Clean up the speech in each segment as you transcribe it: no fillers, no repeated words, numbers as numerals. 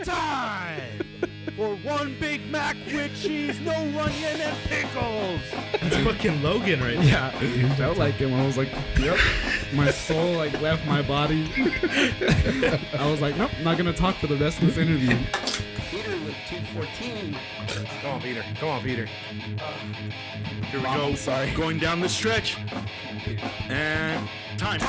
time for one Big Mac with cheese, no onion, and pickles. It's fucking Logan right now. Yeah, it felt like it when I was like, yep. My soul like left my body. I was like, nope, I'm not gonna talk for the rest of this interview. Peter with 214. Come on, Peter. Come on, Peter. Here we Wrong, go. sorry. Going down the stretch. And time.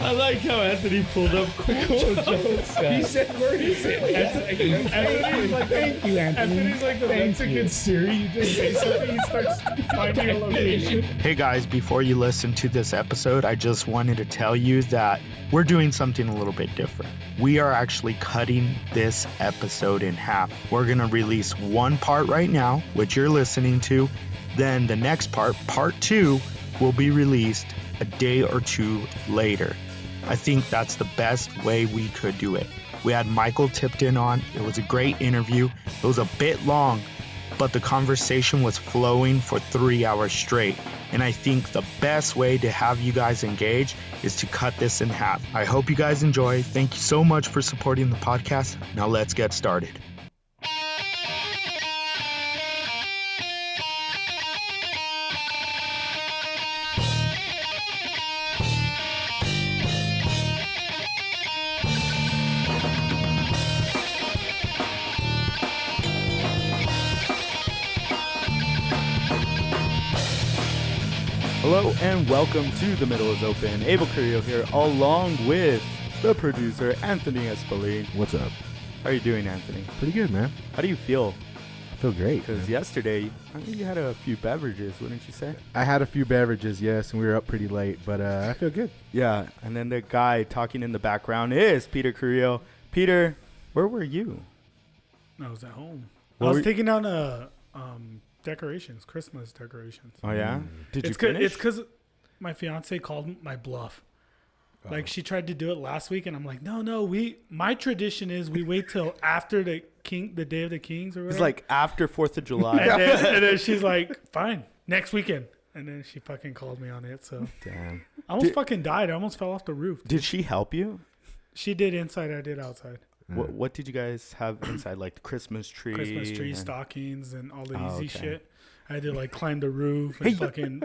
I like how Anthony pulled up cool jokes. He said, where is it? Anthony's like, thank you, Anthony. Anthony's like the Mexican Siri. You just say something, he starts finding a location. Hey guys, before you listen to this episode, I just wanted to tell you that we're doing something a little bit different. We are actually cutting this episode in half. We're going to release one part right now, which you're listening to. Then the next part, part 2, will be released a day or two later. I think that's the best way we could do it. We had Michael Tipton on. It was a great interview. It was a bit long, but the conversation was flowing for 3 hours straight. And I think the best way to have you guys engage is to cut this in half. I hope you guys enjoy. Thank you so much for supporting the podcast. Now let's get started. Hello and welcome to The Middle is Open. Abel Carrillo here, along with the producer, Anthony Espelin. What's up? How are you doing, Anthony? Pretty good, man. How do you feel? I feel great. Because yesterday, I think you had a few beverages, wouldn't you say? I had a few beverages, yes, and we were up pretty late, but I feel good. Yeah, and then the guy talking in the background is Peter Carrillo. Peter, where were you? I was at home. What I was were- taking out decorations, Christmas decorations. Oh, yeah? Did you It's finish? because my fiance called my bluff. Like she tried to do it last week, and I'm like, no. My tradition is we wait till after the Day of the Kings or whatever. It's like after 4th of July. and then she's like, fine, next weekend. And then she fucking called me on it. So Damn. I almost fucking died. I almost fell off the roof. Did she help you? She did inside. I did outside. What did you guys have inside? Like the Christmas tree? Christmas tree, and- stockings, and all the Oh, easy okay. shit. I had to like climb the roof and fucking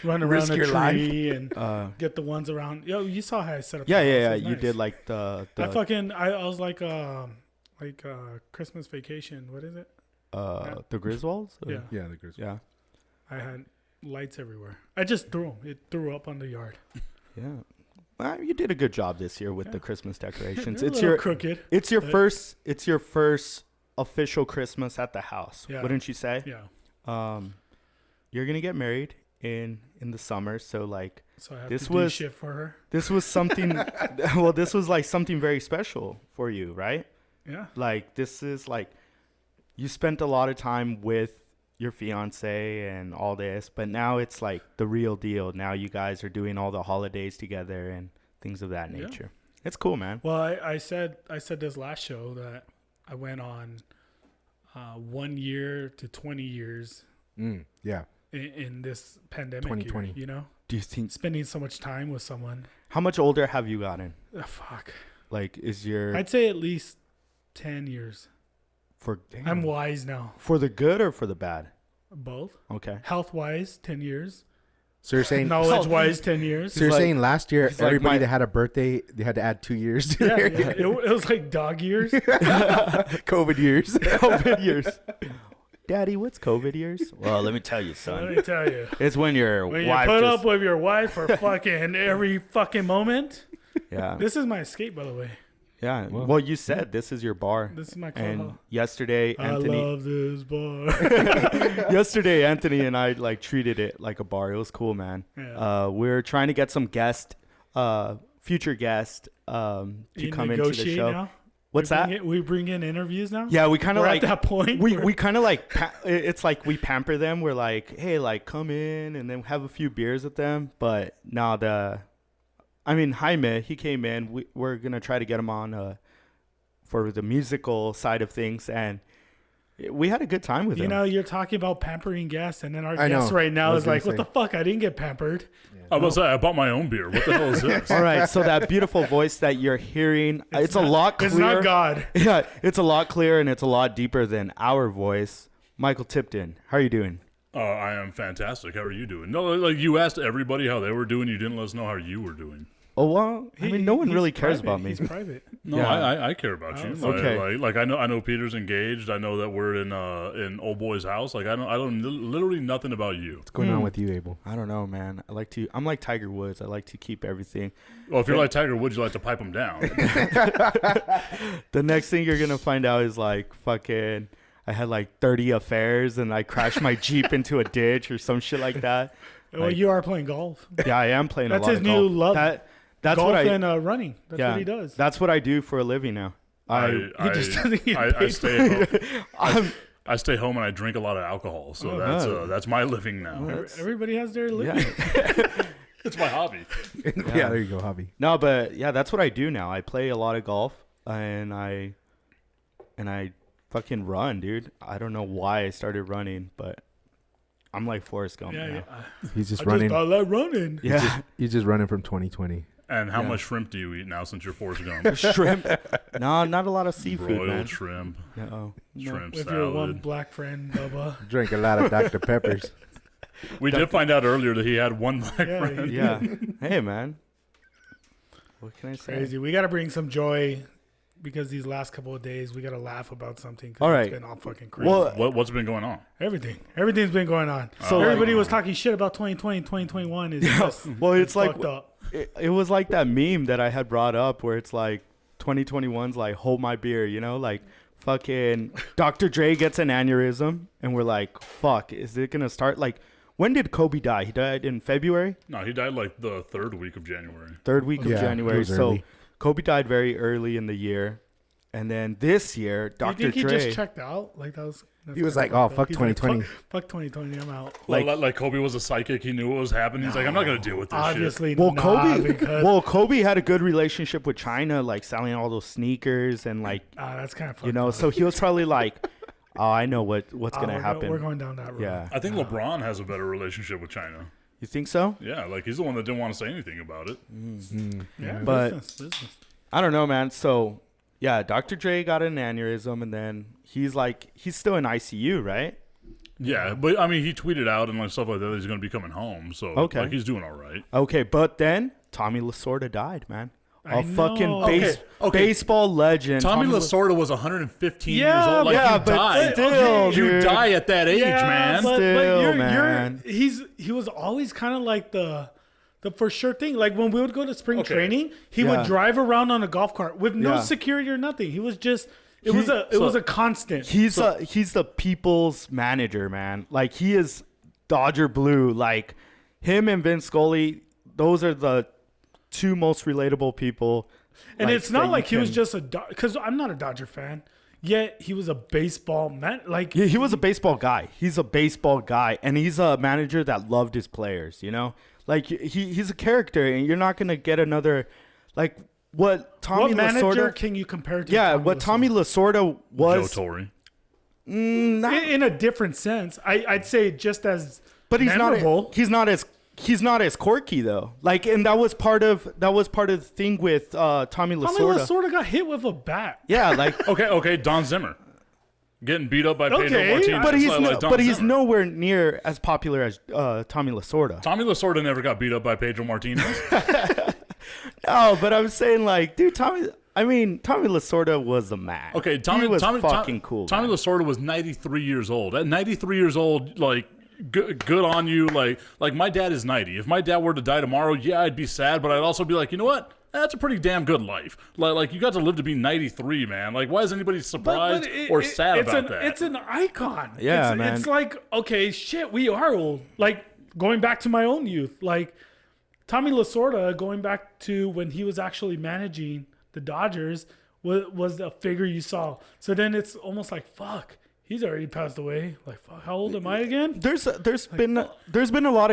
run around Risk a your tree and get get the ones around. Yo, you saw how I set up. Yeah, the house. yeah. It was You nice. did like the I was like Christmas vacation. What is it? the Griswolds? Yeah. Yeah, the girls. Yeah. I had lights everywhere. I just threw them. It threw up on the yard. Yeah. Well, you did a good job this year with Yeah. the Christmas decorations. They're a It's little your crooked. it's your but- first official Christmas at the house. Yeah. Wouldn't you say? Yeah. You're going to get married in the summer, so like So I have This to do was- shit for her. this was something well, this was like something very special for you, right? Yeah. Like this is like you spent a lot of time with your fiance and all this, but now it's like the real deal. Now you guys are doing all the holidays together and things of that Yeah. nature. It's cool, man. Well, I said this last show that I went on 1 year to 20 years Yeah. in this pandemic 2020. year, you know? Do you think Spending so much time with someone. how much older have you gotten? Fuck. Like is your I'd say at least 10 years. for I'm wise now. for the good or for the bad? Both. Okay. Health-wise, 10 years. So you're saying Knowledge-wise, 10 years. So you're like- saying last year he's like everybody my- that had a birthday they had to add 2 years to Yeah, their it was like dog years. COVID years. COVID years. Daddy, what's COVID years? Well, let me tell you, Let son. me tell you. It's when your When you wife put just, up with your wife for fucking every fucking moment. yeah. This is my escape, by the way. Yeah. Well, you said this is your bar. This is my And clubhouse. yesterday, I Anthony. love this bar. Yesterday, Anthony and I like treated it like a bar. It was cool, man. Yeah. We're trying to get some future guest, to You come into the negotiate show. now? What's that? We bring in interviews now? Yeah, we kind of We're like at that point. we kind of like it's like we pamper them. We're like, hey, like come in and then have a few beers with them. But now Jaime, he came in. We're gonna try to get him on for the musical side of things, and we had a good time with You him. know, you're talking about pampering guests, and then our I know. guest right now I was is like, gonna "What the fuck? I didn't get pampered." I was I bought my own beer. What the hell is this? All right, so that beautiful voice that you're hearing, it's a lot clearer. It's not God. Yeah, it's a lot clearer and it's a lot deeper than our voice. Michael Tipton, how are you doing? I am fantastic. How are you doing? No, like you asked everybody how they were doing. You didn't let us know how you were doing. Oh well, I mean, no one He's really cares private. about me. He's private. No, Yeah. I care about you. okay. Like I know Peter's engaged. I know that we're in old boy's house. Like I don't literally nothing about you. What's going on with you, Abel? I don't know, man. I'm like Tiger Woods. I like to keep everything. Well, if you're like Tiger Woods, you like to pipe him down. The next thing you're gonna find out is like fucking. I had like 30 affairs and I crashed my Jeep into a ditch or some shit like that. Well, Like- you are playing golf. Yeah, I am playing That's a lot his of new golf. love. That's golf what I. and running. That's yeah, what he does. That's what I do for a living now. I just doesn't get I paid stay home. I'm, I stay home and I drink a lot of alcohol. So Oh. that's my living now. Everybody has their living. yeah. It's my hobby. Yeah, there you go, hobby. No, but yeah, that's what I do now. I play a lot of golf and I fucking run, dude. I don't know why I started running, but I'm like Forrest Gump Yeah, now. He's just I running. just like running. Yeah. He's just running from 2020. And how Yeah. much shrimp do you eat now since you're Forrest Gump? Shrimp. No, not a lot of seafood, Broiled man. shrimp, No. shrimp With your one salad. black friend, Bubba. Drank a lot of Dr. Peppers. We did find out earlier that he had one black Yeah, friend. Yeah. Hey, man. What can I say? Crazy. We got to bring some joy because these last couple of days we got to laugh about something. 'cause All right. It's been all fucking crazy. Well, What's been going on? Everything's been going on. So, Everybody like- was talking shit about 2020 and 2021 is just well, it's like fucked up. it was like that meme that I had brought up where it's like 2021's like hold my beer, you know, like fucking Dr. Dre gets an aneurysm and we're like, fuck, is it gonna start? Like, when did Kobe die? He died in February, No, he died like the third week of January. third week of Yeah, it January. was So early. Kobe died very early in the year, and then this year, Do you Dr. think he Dre. just checked out? Like that's He was kinda like, "Oh, fucked up. fuck He's like, 2020. fuck 2020, I'm out. Like Kobe was a psychic. He knew what was happening. He's like, I'm not gonna deal with this shit. Obviously, Well, nah, because Kobe had a good relationship with China, like selling all those sneakers and like, that's kind of fucked you know, up. so he was probably like, oh, I know what's gonna we're happen. We're going down that road. Yeah. I think LeBron has a better relationship with China. You think so? Yeah, like he's the one that didn't want to say anything about it. Yeah, But- business. I don't know, man. So, yeah, Dr. Dre got an aneurysm, and then he's still in ICU, right? Yeah, but I mean, he tweeted out and like stuff like that. That he's gonna be coming home. So Okay. like he's doing all right. Okay, but then Tommy Lasorda died, man. I A fucking know. Okay. baseball legend. Tommy Lasorda was 115 years Yeah, old. Like yeah, you but died. still, you dude. die at that age, Yeah, man. but Still, man. he was always kind of like the for sure thing. Like when we would go to spring Okay. training, he Yeah. would drive around on a golf cart with no Yeah. security or nothing. He was just it He- was a constant. He's the people's manager, man. Like, he is Dodger Blue. Like, him and Vince Scully, those are the two most relatable people. And it's that not you like he was can- just because I'm not a Dodger fan. Yet he was a baseball man. Like He was a baseball guy. He's a baseball guy, and he's a manager that loved his players. You know, like he's a character, and you're not gonna get another like what Tommy what manager Lasorda. can you compare to? Yeah, Tommy what Tommy Lasorda? Lasorda Joe was. Torre. In a different sense, I'd say just as. But memorable. he's not as quirky though. Like, and that was part of the thing with Tommy Tommy Lasorda. Lasorda got hit with a bat. Yeah, like. Okay, Don Zimmer. Getting beat up by Pedro Okay, Martinez. But he's like Don but he's Zimmer. nowhere near as popular as Tommy Lasorda. Tommy Lasorda never got beat up by Pedro Martinez. No, but I'm saying, like, dude, Tommy Lasorda was the man. Okay, Tommy he was Tommy, fucking cool. Tommy man. Lasorda was 93 years old. At 93 years old, like good on you. Like my dad is 90. If my dad were to die tomorrow, yeah, I'd be sad, but I'd also be like, you know what? That's a pretty damn good life. Like you got to live to be 93, man. Like, why is anybody surprised or sad about that? It's an icon. Yeah, man. It's like, okay, shit, we are old. Like, going back to my own youth. Like, Tommy Lasorda, going back to when he was actually managing the Dodgers, was a figure you saw. So then it's almost like, fuck, he's already passed away. Like, fuck, how old am I again? There's been a lot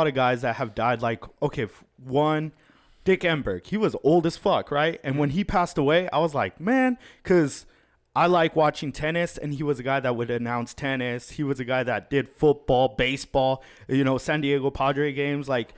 of guys that have died. Like, okay, one, Dick Enberg, he was old as fuck, right? And when he passed away, I was like, man, because I like watching tennis, and he was a guy that would announce tennis. He was a guy that did football, baseball, San Diego Padre games. Like,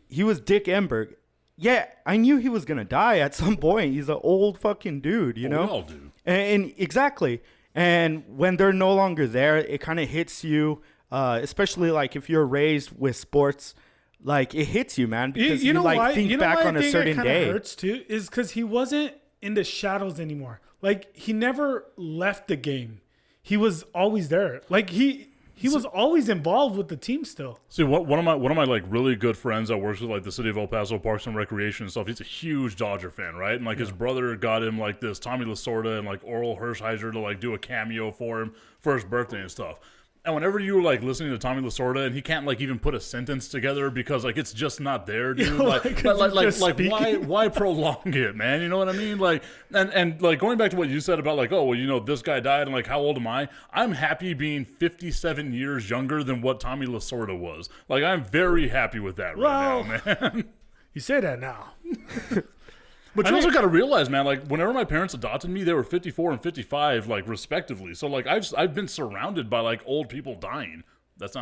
he was Dick Enberg. Yeah, I knew he was going to die at some point. He's an old fucking dude, We all do. And exactly. And when they're no longer there, it kind of hits you, especially like if you're raised with sports, like it hits you, man, because you like why? think You know back why on I a think certain it day. hurts too, is because he wasn't in the shadows anymore. Like, he never left the game. He was always there. Like, he was always involved with the team still. See, one of my like really good friends that works with like the city of El Paso Parks and Recreation and stuff. He's a huge Dodger fan, right? And like his brother got him like this Tommy Lasorda and like Oral Hershiser to like do a cameo for him for his birthday and stuff. And whenever you were like listening to Tommy Lasorda and he can't like even put a sentence together because like it's just not there, dude. Why prolong it, man? You know what I mean? Like, and like going back to what you said about like, oh, well, this guy died and like how old am I? I'm happy being 57 years younger than what Tommy Lasorda was. Like, I'm very happy with that right now, man. You say that now. But you also got to realize, man, like whenever my parents adopted me, they were 54 and 55, like respectively. So like I've been surrounded by like old people dying. That's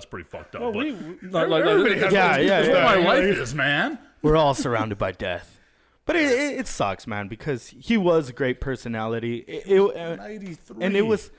pretty fucked up. Well, but everybody has that's what my yeah. life is, man. We're all surrounded by death. But it sucks, man, because he was a great personality. 93. And it was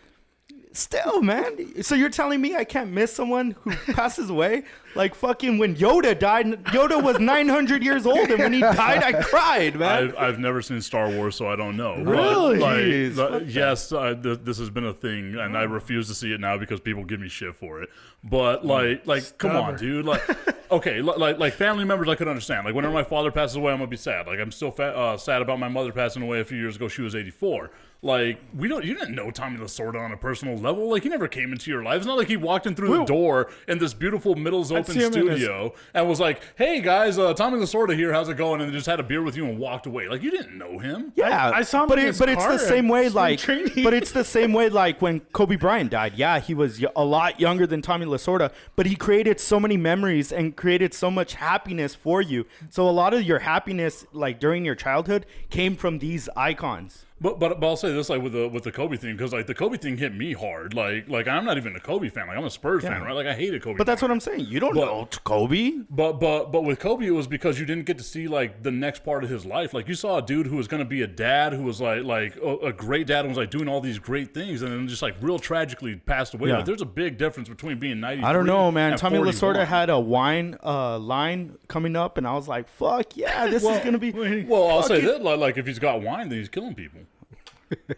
still, man. So you're telling me I can't miss someone who passes away? Like fucking when Yoda died, Yoda was 900 years old, and when he died, I cried, man. I've never seen Star Wars, so I don't know. Really? But, yes, this has been a thing, and I refuse to see it now because people give me shit for it. But like, come on, dude. Like, okay, like family members, I could understand. Like, whenever my father passes away, I'm gonna be sad. Like, I'm still sad about my mother passing away a few years ago. She was 84. Like, you didn't know Tommy Lasorda on a personal level. Like, he never came into your life. It's not like he walked in through the door in this beautiful middle's open studio and was like, "Hey guys, Tommy Lasorda here. How's it going?" And then just had a beer with you and walked away. Like, you didn't know him. Yeah, I saw him but in his but it's car the same way. at Like, spring training. but it's the same way. Like when Kobe Bryant died. Yeah, he was a lot younger than Tommy Lasorda, but he created so many memories and created so much happiness for you. So a lot of your happiness, like during your childhood, came from these icons. But I'll say this, like with the Kobe thing, because like the Kobe thing hit me hard. Like I'm not even a Kobe fan. Like I'm a Spurs fan, right? Like I hated Kobe. But that's what I'm saying. You don't know Kobe. But with Kobe, it was because you didn't get to see like the next part of his life. Like you saw a dude who was going to be a dad, who was like a great dad, and was like doing all these great things, and then just like real tragically passed away. Yeah. Like there's a big difference between being 93. I don't know, man. and Tommy 41. Lasorda had a wine line coming up, and I was like, "Fuck yeah, this is gonna be." Well, I'll say that like if he's got wine, then he's killing people.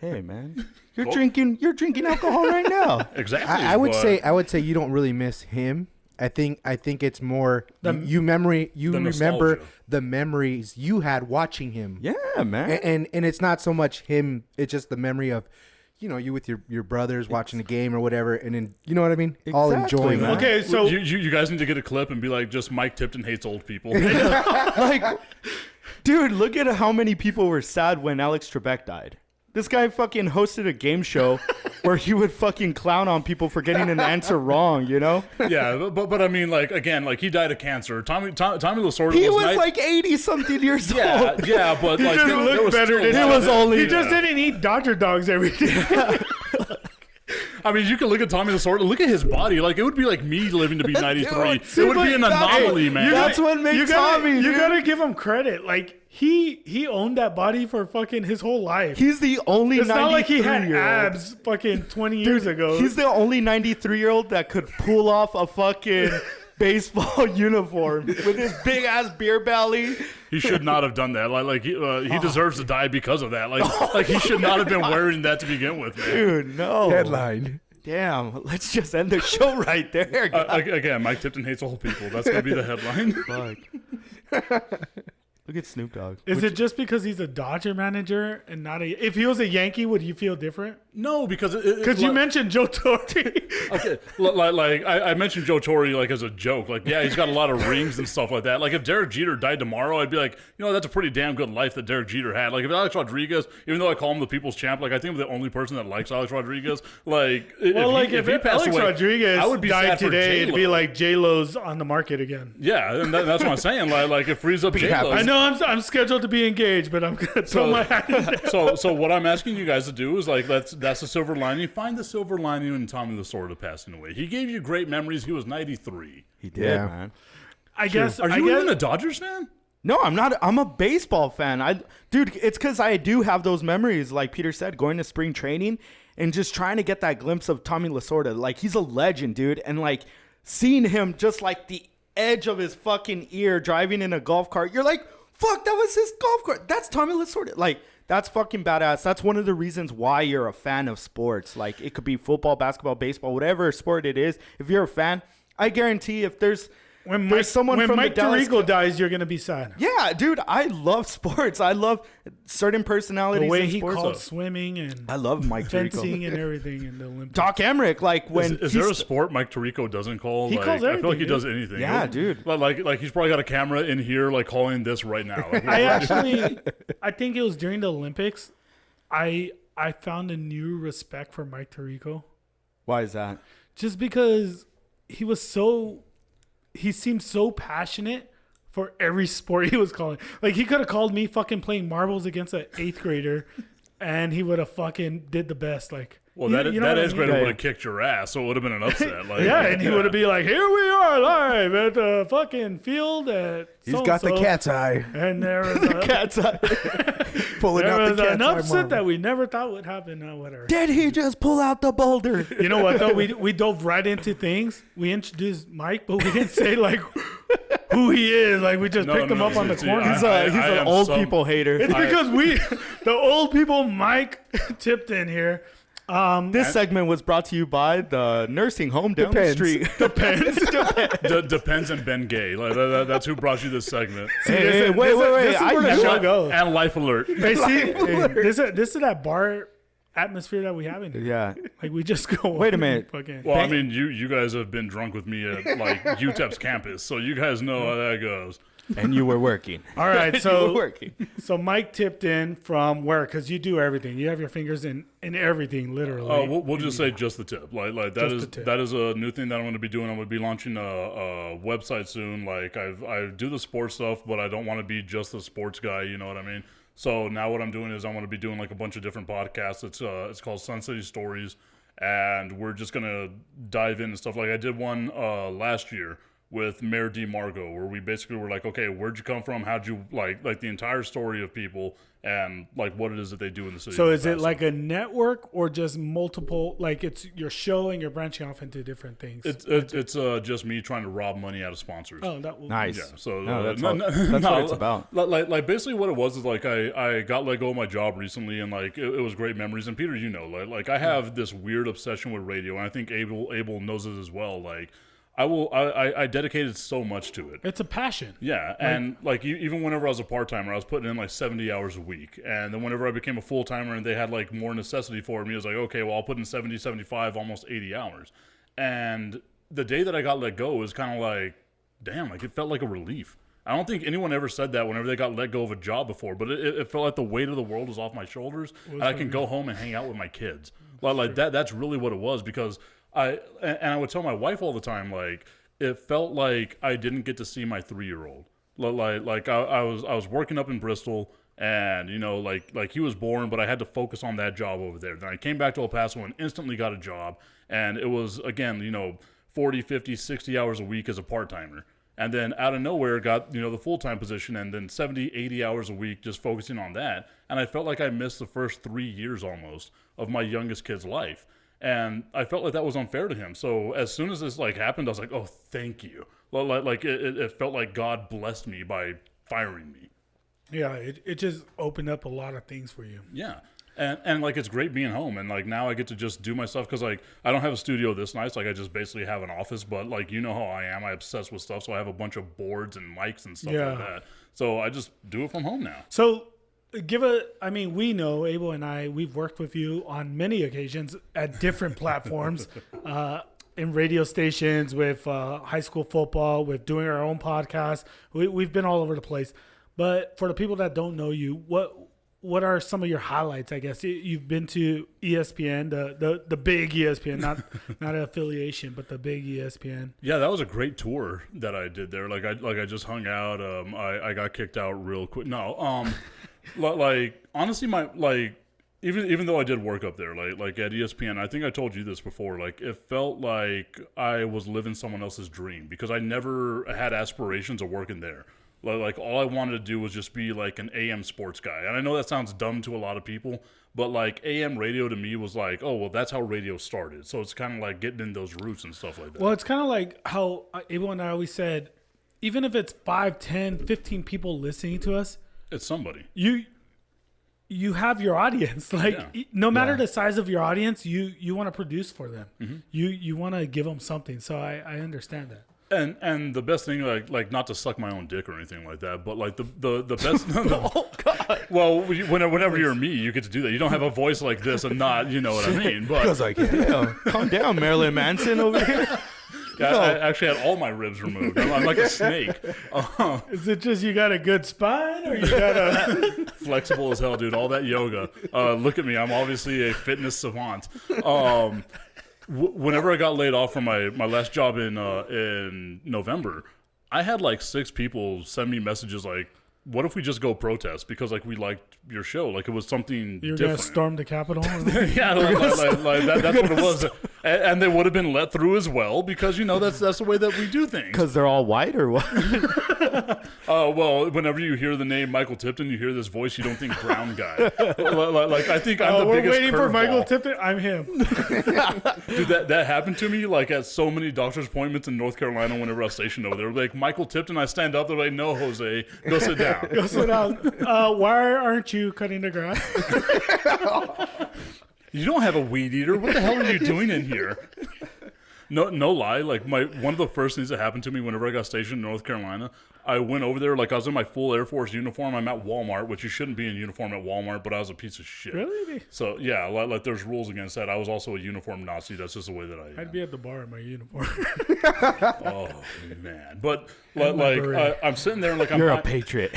Hey, man, you're drinking alcohol right now. Exactly. I would say you don't really miss him. I think it's more you remember nostalgia. the memories you had watching him. Yeah, man. And it's not so much him. It's just the memory of, you with your brothers watching the game or whatever, and then you know what I mean. All Exactly, enjoying. man. it. Okay, so you guys need to get a clip and be like, just Mike Tipton hates old people. Like, dude, look at how many people were sad when Alex Trebek died. This guy fucking hosted a game show where he would fucking clown on people for getting an answer wrong, you know? Yeah, but I mean, like, again, like, he died of cancer. Tommy Lasorda He was was like 80-something years old. Yeah, but like, just there looked was better still than a lot he was of- only- he just didn't eat Dodger dogs every day. I mean, you can look at Tommy Lasorda. Look at his body. Like, it would be like me living to be 93. It would be an anomaly, man. That's what makes Tommy, You dude. gotta give him credit. Like he owned that body for fucking his whole life. He's the only It's not like he had 93-year-old. abs fucking 20 years ago. He's the only 93-year-old that could pull off a fucking baseball uniform with his big ass beer belly. He should not have done that. Like he deserves to die because of that. Like he should not have been wearing that to begin with, man. Dude, no. Headline. Damn, let's just end the show right there, guys. Again, Mike Tipton hates old people. That's going to be the headline. Fuck. Look at Snoop Dogg. Is it just because he's a Dodger manager and not a? If he was a Yankee, would you feel different? No, because Because you mentioned Joe Torre. Okay, like I mentioned Joe Torre like as a joke. Like, yeah, he's got a lot of rings and stuff like that. Like, if Derek Jeter died tomorrow, I'd be like, that's a pretty damn good life that Derek Jeter had. Like, if Alex Rodriguez, even though I call him the people's champ, like I think I'm the only person that likes Alex Rodriguez. Like, if he passed Alex away, Rodriguez I would be died sad for today, J-Lo. it'd be like J-Lo's on the market again. Yeah, and that's what I'm saying. Like it frees up J-Lo. I know. I'm scheduled to be engaged, but I'm gonna throw my hat in there. So what I'm asking you guys to do is like that's the silver lining. Find the silver lining in Tommy Lasorda passing away. He gave you great memories. He was 93. He did, Yeah. man. I guess. Are you even a Dodgers fan? No, I'm not. I'm a baseball fan. Dude, it's because I do have those memories, like Peter said, going to spring training and just trying to get that glimpse of Tommy Lasorda. Like, he's a legend, dude. And, like, seeing him just, like, the edge of his fucking ear driving in a golf cart, you're like, fuck, that was his golf cart. That's Tommy Lasorda. Like, that's fucking badass. That's one of the reasons why you're a fan of sports. Like, it could be football, basketball, baseball, whatever sport it is. If you're a fan, I guarantee if there's someone when from Mike the Dallas Tirico dies, you're gonna be sad. Yeah, dude, I love sports. I love certain personalities The way in he sports. called swimming and I love Mike fencing Tirico. and everything in the Olympics. Doc Emmerich, like when Is there a sport Mike Tirico doesn't call? He like, calls I feel like he everything, does dude. anything. Yeah, dude. Like he's probably got a camera in here, like calling this right now. Like, I think it was during the Olympics. I found a new respect for Mike Tirico Why is that? just because he seemed so passionate for every sport he was calling. Like, he could have called me fucking playing marbles against an 8th grader, and he would have fucking did the best. Like, well, you that know what I is mean? great. It Yeah, would have kicked your ass, so it would have been an upset. Like, Yeah, and he would have been like, "Here we are live at the fucking field at He's got the cat's eye. and there was a, Cat's eye. Pulling there out was the cat's an eye upset marble. that we never thought would happen. Whatever. Did he just pull out the boulder? You know what though? We dove right into things. We introduced Mike, but we didn't say like who he is. Like, we just picked him up on the see, corner. He's I an am old some- people hater. It's because the old people, Mike Tipton here. This segment was brought to you by the nursing home down the Depends. street. Depends on Ben Gay. Like, that's who brought you this segment. Hey, wait. This is I where the knew show it. goes. And Life Alert. Hey, see, this is that bar atmosphere that we have in here. Yeah. Like, we just go. Wait a minute. Fucking, Well, I mean, you guys have been drunk with me at like UTEP's campus, so you guys know how that goes. And you were working. all right, You were so working. Mike Tipton from where? Because you do everything. You have your fingers in everything, literally. Oh, we'll just say just the tip. Like that Just is the tip. that is a new thing that I'm going to be doing. I'm going to be launching a website soon. Like I do the sports stuff, but I don't want to be just the sports guy. You know what I mean? So now what I'm doing is I'm going to be doing like a bunch of different podcasts. It's called Sun City Stories, and we're just going to dive in and stuff. Like I did one last year with Mayor DeMargo, where we basically were like, okay, where'd you come from? How'd you like the entire story of people and like what it is that they do in the city. So of is it El like Paso. a network or just multiple? Like, it's your show and you're branching off into different things. It's just me trying to rob money out of sponsors. Oh, that will Nice. Yeah, so No, that's what it's about. Like basically what it was is like I got let go of my job recently, and like it was great memories. And Peter, you know, like I have this weird obsession with radio, and I think Abel knows it as well. Like I dedicated so much to it. It's a passion. Yeah, and like even whenever I was a part-timer, I was putting in like 70 hours a week. And then whenever I became a full-timer and they had like more necessity for me, I was like, okay, well, I'll put in 70, 75, almost 80 hours. And the day that I got let go was kind of like, damn, like it felt like a relief. I don't think anyone ever said that whenever they got let go of a job before, but it felt like the weight of the world was off my shoulders, and I can go home and hang out with my kids. Like that's really what it was, because I would tell my wife all the time, like, it felt like I didn't get to see my 3-year-old. Like I was working up in Bristol, and you know, like he was born, but I had to focus on that job over there. Then I came back to El Paso and instantly got a job, and it was, again, you know, 40, 50, 60 hours a week as a part-timer. And then out of nowhere got, you know, the full-time position, and then 70, 80 hours a week just focusing on that. And I felt like I missed the first 3 years almost of my youngest kid's life. And I felt like that was unfair to him. So as soon as this like happened, I was like, oh, thank you. Like it felt like God blessed me by firing me. Yeah, it just opened up a lot of things for you. Yeah. And like it's great being home, and like now I get to just do my stuff, because like I don't have a studio this nice. Like I just basically have an office, but like you know how I am, I obsess with stuff, so I have a bunch of boards and mics and stuff like that. So I just do it from home now. So we know, Abel and I, we've worked with you on many occasions at different platforms, in radio stations, with high school football, with doing our own podcast. We've been all over the place. But for the people that don't know you, what are some of your highlights? I guess you've been to ESPN, the big ESPN, not an affiliation, but the big ESPN. Yeah, that was a great tour that I did there. Like I just hung out. I got kicked out real quick. No, like honestly, even though I did work up there, like at ESPN, I think I told you this before. Like it felt like I was living someone else's dream because I never had aspirations of working there. Like all I wanted to do was just be like an AM sports guy. And I know that sounds dumb to a lot of people, but like AM radio to me was like, oh, well, that's how radio started. So it's kind of like getting in those roots and stuff like that. Well, it's kind of like how Abel and I always said, even if it's 5, 10, 15 people listening to us, it's somebody. You have your audience. Like no matter the size of your audience, you want to produce for them. Mm-hmm. You want to give them something. So I understand that. And the best thing, like not to suck my own dick or anything like that, but like the best. Oh God! Well, whenever you're me, you get to do that. You don't have a voice like this and not, you know what I mean. But Feels like it. Calm down, Marilyn Manson over here. yeah, I actually had all my ribs removed. I'm like a snake. Is it just you got a good spine, or you got a Flexible as hell, dude. All that yoga. Look at me. I'm obviously a fitness savant. Whenever I got laid off from my last job in November, I had like 6 people send me messages like, what if we just go protest because like we liked your show, like it was something you're different. gonna storm the Capitol? Yeah, like that's what it was, and they would have been let through as well because you know that's the way that we do things. Because they're all white or what? Well, whenever you hear the name Michael Tipton, you hear this voice, you don't think brown guy. Like I think I'm the we're biggest waiting for Michael curveball. Tipton. I'm him. Dude, that happened to me like at so many doctor's appointments in North Carolina whenever I was stationed over there. Like Michael Tipton, I stand up, they're like, no, Jose, go sit down. Go sit down. Why aren't you cutting the grass? You don't have a weed eater. What the hell are you doing in here? No lie. Like one of the first things that happened to me whenever I got stationed in North Carolina, I went over there, like I was in my full Air Force uniform. I'm at Walmart, which you shouldn't be in uniform at Walmart, but I was a piece of shit. Really? So yeah, like there's rules against that. I was also a uniform Nazi. That's just the way that I am. I'd be at the bar in my uniform. Oh man, but like I'm sitting there like You're a patriot.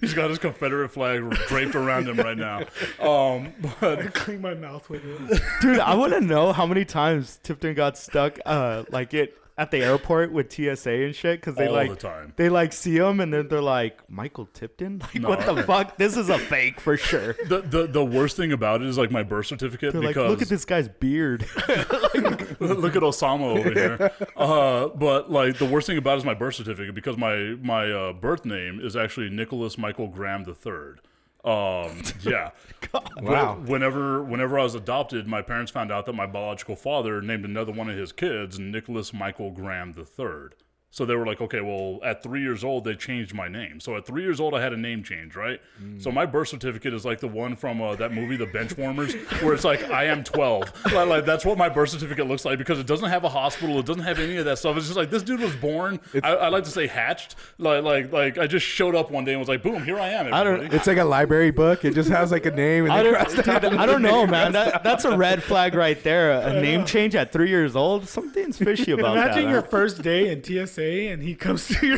He's got his Confederate flag draped around him right now. But I clean my mouth with it. Dude, I want to know how many times Tipton got stuck at the airport with TSA and shit because they all like the time. they like see him and then they're like, Michael Tipton? Like, No. what the fuck? This is a fake for sure. The worst thing about it is like my birth certificate They're like, because look at this guy's beard. look at Osama over here. But like the worst thing about it is my birth certificate because my birth name is actually Nicholas Michael Graham III. Yeah. Wow. Whenever I was adopted, my parents found out that my biological father named another one of his kids Nicholas Michael Graham III. So they were like, okay, well, at 3 years old, they changed my name. So at 3 years old, I had a name change, right? So my birth certificate is like the one from that movie, The Benchwarmers, where it's like, I am 12. Like that's what my birth certificate looks like because it doesn't have a hospital. It doesn't have any of that stuff. It's just like, this dude was born, I like to say hatched. Like I just showed up one day and was like, boom, here I am, everybody. It's like a library book. It just has like a name. And I they don't, crossed it out. I don't know, man. That's a red flag right there. A name change at 3 years old? Something's fishy about that. Imagine your huh? first day in TSA and he comes to your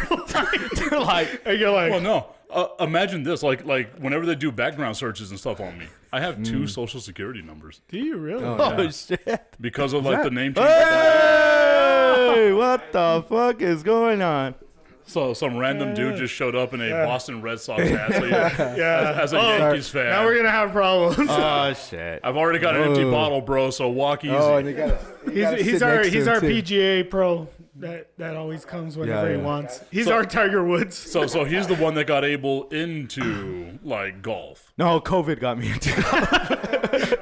They're like, and you're like, Well, no. Imagine this, like whenever they do background searches and stuff on me, I have 2 social security numbers do you really? oh, shit. because of like the name change. Hey, what the fuck is going on? So some random dude just showed up in a Boston Red Sox hat. So Yeah. as a Yankees fan, Now we're gonna have problems. Oh, shit. I've already got an empty bottle, bro. So walk easy. Oh, and you gotta he's our PGA pro that always comes whenever Yeah, he yeah. wants. He's So- our Tiger Woods. So he's the one that got able into like golf. No, COVID got me into it.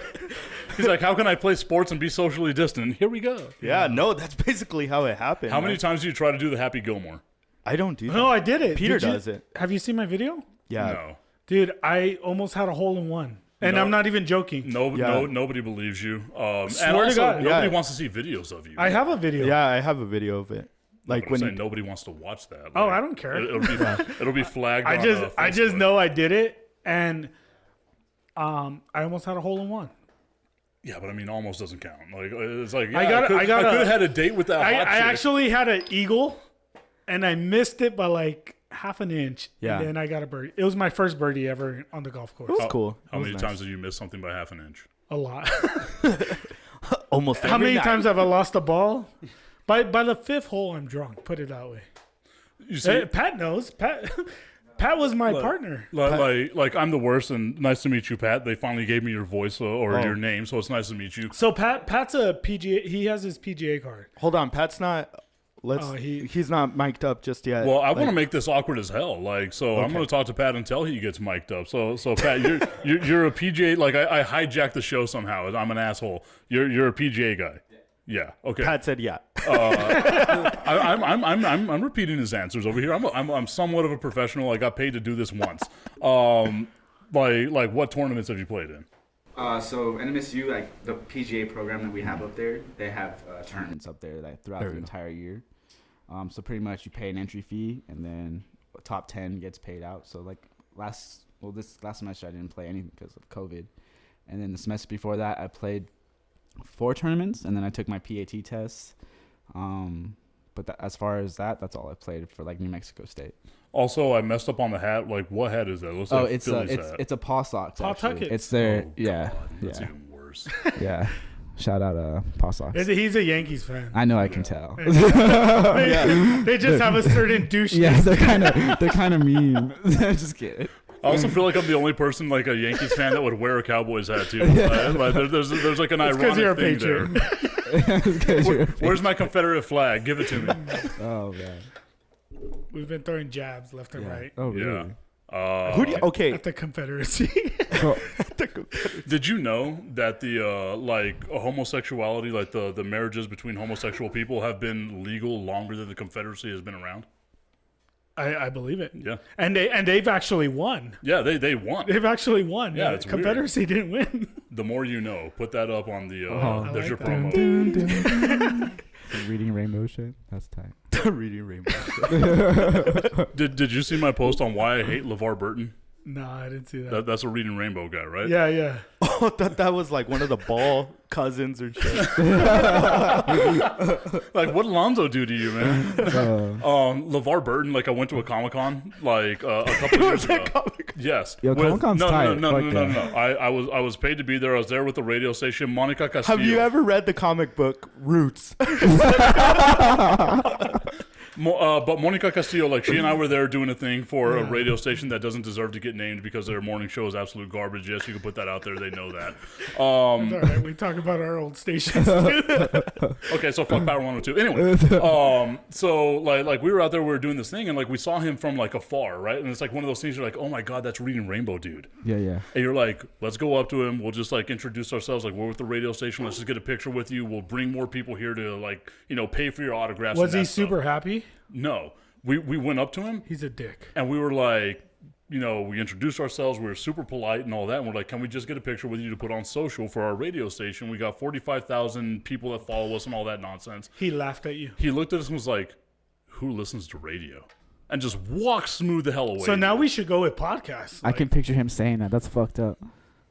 He's like, how can I play sports and be socially distant? Here we go. Yeah, no, that's basically how it happened. How many man. times do you try to do the Happy Gilmore? I don't do that. No, I did it. Peter Did you- does it. Have you seen my video? Yeah. No. Dude, I almost had a hole in one. And No. I'm not even joking. No, nobody believes you. And Swear to also, God. nobody Yeah. wants to see videos of you. I have a video. Yeah, I have a video of it. Like I'm when saying you, nobody wants to watch that. Oh, Like, I don't care. It'll be flagged. I on, just Facebook. know I did it, and I almost had a hole in one. Yeah, but I mean, almost doesn't count. Like it's like I got- I could have had a date with that. I hot chick. actually had an eagle, and I missed it by like half an inch. Yeah. And then I got a birdie. It was my first birdie ever on the golf course. It was cool. How It was many nice. times did you miss something by half an inch? A lot. Almost How every many night. times have I lost a ball? By the fifth hole, I'm drunk. Put it that way. You see, Pat knows. Pat was my partner. like I'm the worst. And nice to meet you, Pat. They finally gave me your voice or Oh. your name, so it's nice to meet you. So Pat's a PGA. He has his PGA card. Hold on, Pat's not. Oh, He's not mic'd up just yet. Well, I Like, want to make this awkward as hell. Like, so I'm Okay. going to talk to Pat until he gets mic'd up. So Pat, you're a PGA. Like, I hijacked the show somehow. I'm an asshole. You're a PGA guy. Yeah. Okay. Pat said yeah. I'm repeating his answers over here. I'm somewhat of a professional. I got paid to do this once. Like what tournaments have you played in? So NMSU, like the PGA program that we have up there, they have tournaments up there like throughout There the we go. entire year. So pretty much you pay an entry fee, and then top 10 gets paid out. So like this last semester I didn't play anything because of COVID, and then the semester before that I played 4 tournaments, and then I took my PAT test. But as far as that's all I played for like New Mexico State. Also, I messed up on the hat. Like, what hat is that? It looks Oh, like it's Phillies it's hat. it's a Paw Sox. Paw actually. Tucket. It's their Oh, yeah God, that's yeah even worse. yeah. Shout out Paw Sox. He's a Yankees fan. I know I can tell. They just have a certain douche. Yeah, they're kind of mean. Just kidding. I also feel like I'm the only person, like a Yankees fan, that would wear a Cowboys hat too. Like, there's like an It's because ironic you're a thing Patriot. there. Where's my Confederate flag? Give it to me. Oh man. We've been throwing jabs left and right Oh Yeah. really? Who do you, okay. at the Confederacy. Did you know that the homosexuality, like the marriages between homosexual people, have been legal longer than the Confederacy has been around? I believe it. Yeah. And they've actually won. Yeah, they won. They've actually won. Yeah, it's weird. Confederacy didn't win. The more you know. Put that up on the. I There's like your that. promo. Reading rainbow shit. That's tight. Reading Rainbow. Did you see my post on why I hate Levar Burton? No, I didn't see that. That's a Reading Rainbow guy, right? Yeah. Oh, that was like one of the Ball cousins or shit. Like, what did Lonzo do to you, man? LeVar Burton, like, I went to a Comic-Con, like, a couple years ago. Yes. Yo, Comic-Con's tight. No. Fuck that. I was paid to be there. I was there with the radio station, Monica Castillo. Have you ever read the comic book Roots? But Monica Castillo, like, she and I were there doing a thing for a radio station that doesn't deserve to get named because their morning show is absolute garbage. Yes, you can put that out there. They know that. It's all right. We talk about our old stations too. Okay, so fuck Power 102. Anyway, so like we were out there, we were doing this thing, and like we saw him from like afar, right? And it's like one of those things you're like, oh my god, that's Reading Rainbow, dude. Yeah. And you're like, let's go up to him. We'll just like introduce ourselves. Like, we're with the radio station. Let's just get a picture with you. We'll bring more people here to like, pay for your autographs. Was and he that stuff. super happy? No, we went up to him He's a dick. and we were like, we introduced ourselves. We were super polite and all that. And we're like, can we just get a picture with you to put on social for our radio station? We got 45,000 people that follow us and all that nonsense. He laughed at you. He looked at us and was like, who listens to radio? And just walked smooth the hell away. So now we should go with podcasts. I can picture him saying that. That's fucked up.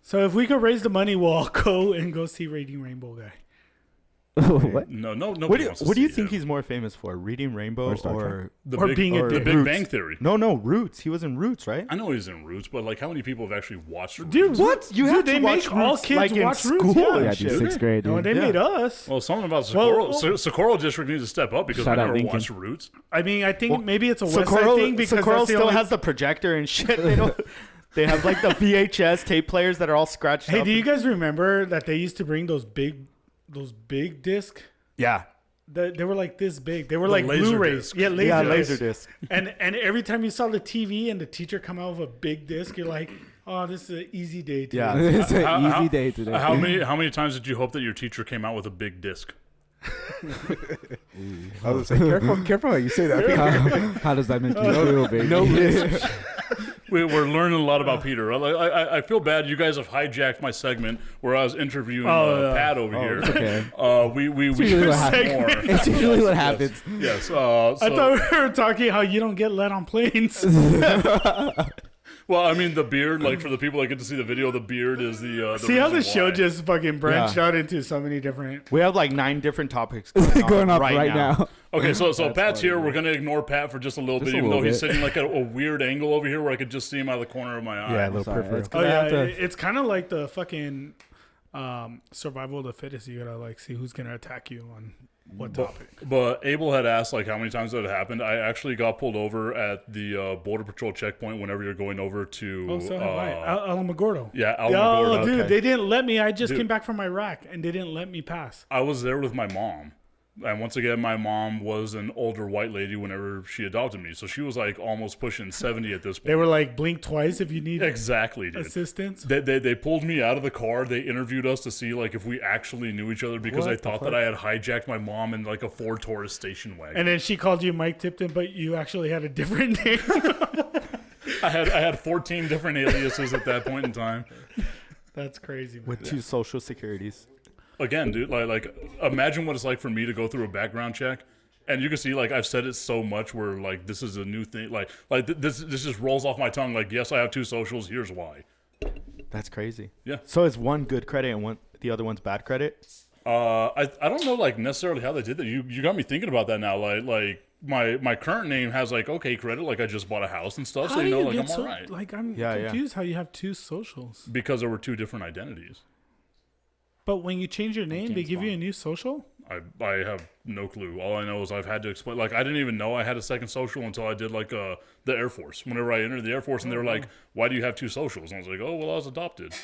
So if we could raise the money, we'll all go see Reading Rainbow guy. What? No, What nobody do wants to what do you see think him. he's more famous for? Reading Rainbow Or Star Trek? or The or big, being a the dick. Big Roots. Bang Theory. No, Roots. He was in Roots, right? I know he's in Roots, but like, how many people have actually watched Roots? Dude, What? You Dude, have they to watch make all Roots, kids like in watch Roots, school yeah. and Yeah, shit. dude, 6th grade. No, Dude. they Yeah. made us. Well, something about Well, Socorro District needs to step up because Shout I out never Lincoln. watched Roots. I mean, I think maybe it's a West Side Socorro, thing because Socorro that's the still only... has the projector and shit. They don't. They have like the VHS tape players that are all scratched Hey, up. do you guys remember that they used to bring those big discs? Yeah. They were like this big. They were The like laser Blu-rays. disc. Yeah, laser Yeah, discs. laser disc. And every time you saw the TV and the teacher come out with a big disc, you're like, oh, this is an easy day today. Yeah. It's an How- easy day today. How many times did you hope that your teacher came out with a big disc? I was like, careful how you say that. How does that make you feel, baby? No We're learning a lot about Peter. I feel bad. You guys have hijacked my segment where I was interviewing Pat over here. It's okay. We usually should what say happens. more. It's usually what happens. Yes. I thought we were talking how you don't get let on planes. Well, I mean, the beard, like for the people that get to see the video, the beard is the See how the reason show why. just fucking branched Yeah. out into so many different. We have like 9 different topics Going up right now. Okay, so That's Pat's funny, here. man. We're gonna ignore Pat for just a little Just bit, a even though little he's bit. sitting like at a weird angle over here where I could just see him out of the corner of my eye. Yeah, a little Sorry, peripheral. it's Oh I yeah, have to- it's kind of like the fucking survival of the fittest. You gotta like see who's gonna attack you on what topic. But Abel had asked like how many times that had happened. I actually got pulled over at the Border Patrol checkpoint whenever you're going over to. Oh, so have I. Alamogordo. Yeah, Oh, Alamogordo. dude, Okay. they didn't let me. I just Dude. came back from Iraq and they didn't let me pass. I was there with my mom. And once again, my mom was an older white lady whenever she adopted me. So she was like almost pushing 70 at this point. They were like, blink twice if you need Exactly, dude. assistance. They pulled me out of the car. They interviewed us to see like if we actually knew each other because What they the thought fuck? that I had hijacked my mom in like a Ford Taurus station wagon. And then she called you Mike Tipton, but you actually had a different name. I had 14 different aliases at that point in time. That's crazy. Man. With 2 social securities. Again, dude, like imagine what it's like for me to go through a background check. And you can see, like, I've said it so much where, like, this is a new thing. Like this just rolls off my tongue. Like, yes, I have 2 socials. Here's why. That's crazy. Yeah. So is one good credit and the other one's bad credit? I don't know, like, necessarily how they did that. You got me thinking about that now. Like my current name has, like, okay credit. Like, I just bought a house and stuff. How So, do you know, you like, get I'm so all right. like I'm Yeah, yeah. confused how you have 2 socials. Because there were 2 different identities. But when you change your name, they James give you a Bond. new social. I have no clue. All I know is I've had to explain. Like, I didn't even know I had a second social until I did, like, the Air Force. Whenever I entered the Air Force, and they were like, why do you have 2 socials? And I was like, oh, well, I was adopted.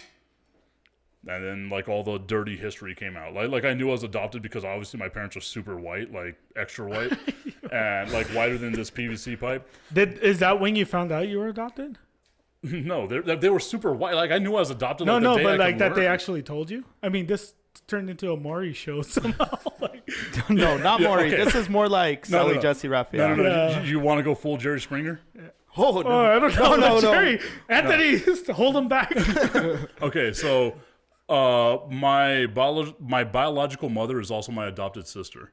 And then, like, all the dirty history came out. Like I knew I was adopted because obviously my parents are super white, like, extra white, and, like, whiter than this PVC pipe. Is that when you found out you were adopted? No, they were super white. Like, I knew I was adopted. No, like, the no, day but I like could that they learn. actually told you. I mean, this turned into a Maury show somehow. Like, No, not Yeah, Maury. okay. This is more like No, no, Sally no. Jesse Raphael. No. Yeah. You want to go full Jerry Springer? Oh, no. oh, I don't know. No, no, Jerry, Anthony, hold him back. Okay, so my biological mother is also my adopted sister,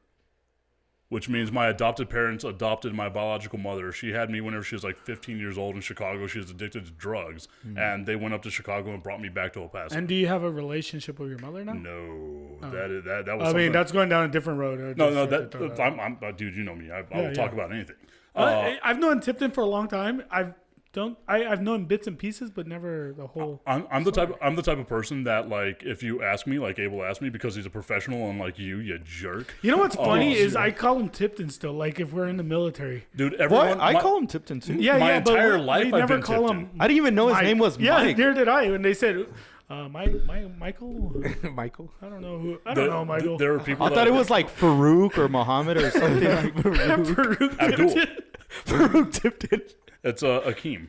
which means my adopted parents adopted my biological mother. She had me whenever she was like 15 years old in Chicago. She was addicted to drugs, and they went up to Chicago and brought me back to El Paso. And do you have a relationship with your mother now? No, that was. I mean, something- that's going down a different road. I no, just no. had to That throw I'm dude. You know me. I will Yeah, talk yeah. about anything. I've known Tipton for a long time. I've known bits and pieces, but never the whole. I'm the type of person that, like, if you ask me, like Abel asked me, because he's a professional, unlike you jerk. You know what's funny is sure. I call him Tipton still. Like if we're in the military. Dude, What? everyone. I call him Tipton too. Yeah, My yeah, but entire we life I've never been call Tipton. him. I didn't even know his Mike. name was Yeah, Mike. neither did I. When they said, Michael, Michael. I don't know who. I don't know Michael. There are people. I thought it was like Farouk or Muhammad or something like Farouk Abdul. Tipton. Farouk Tipton. It's Akeem.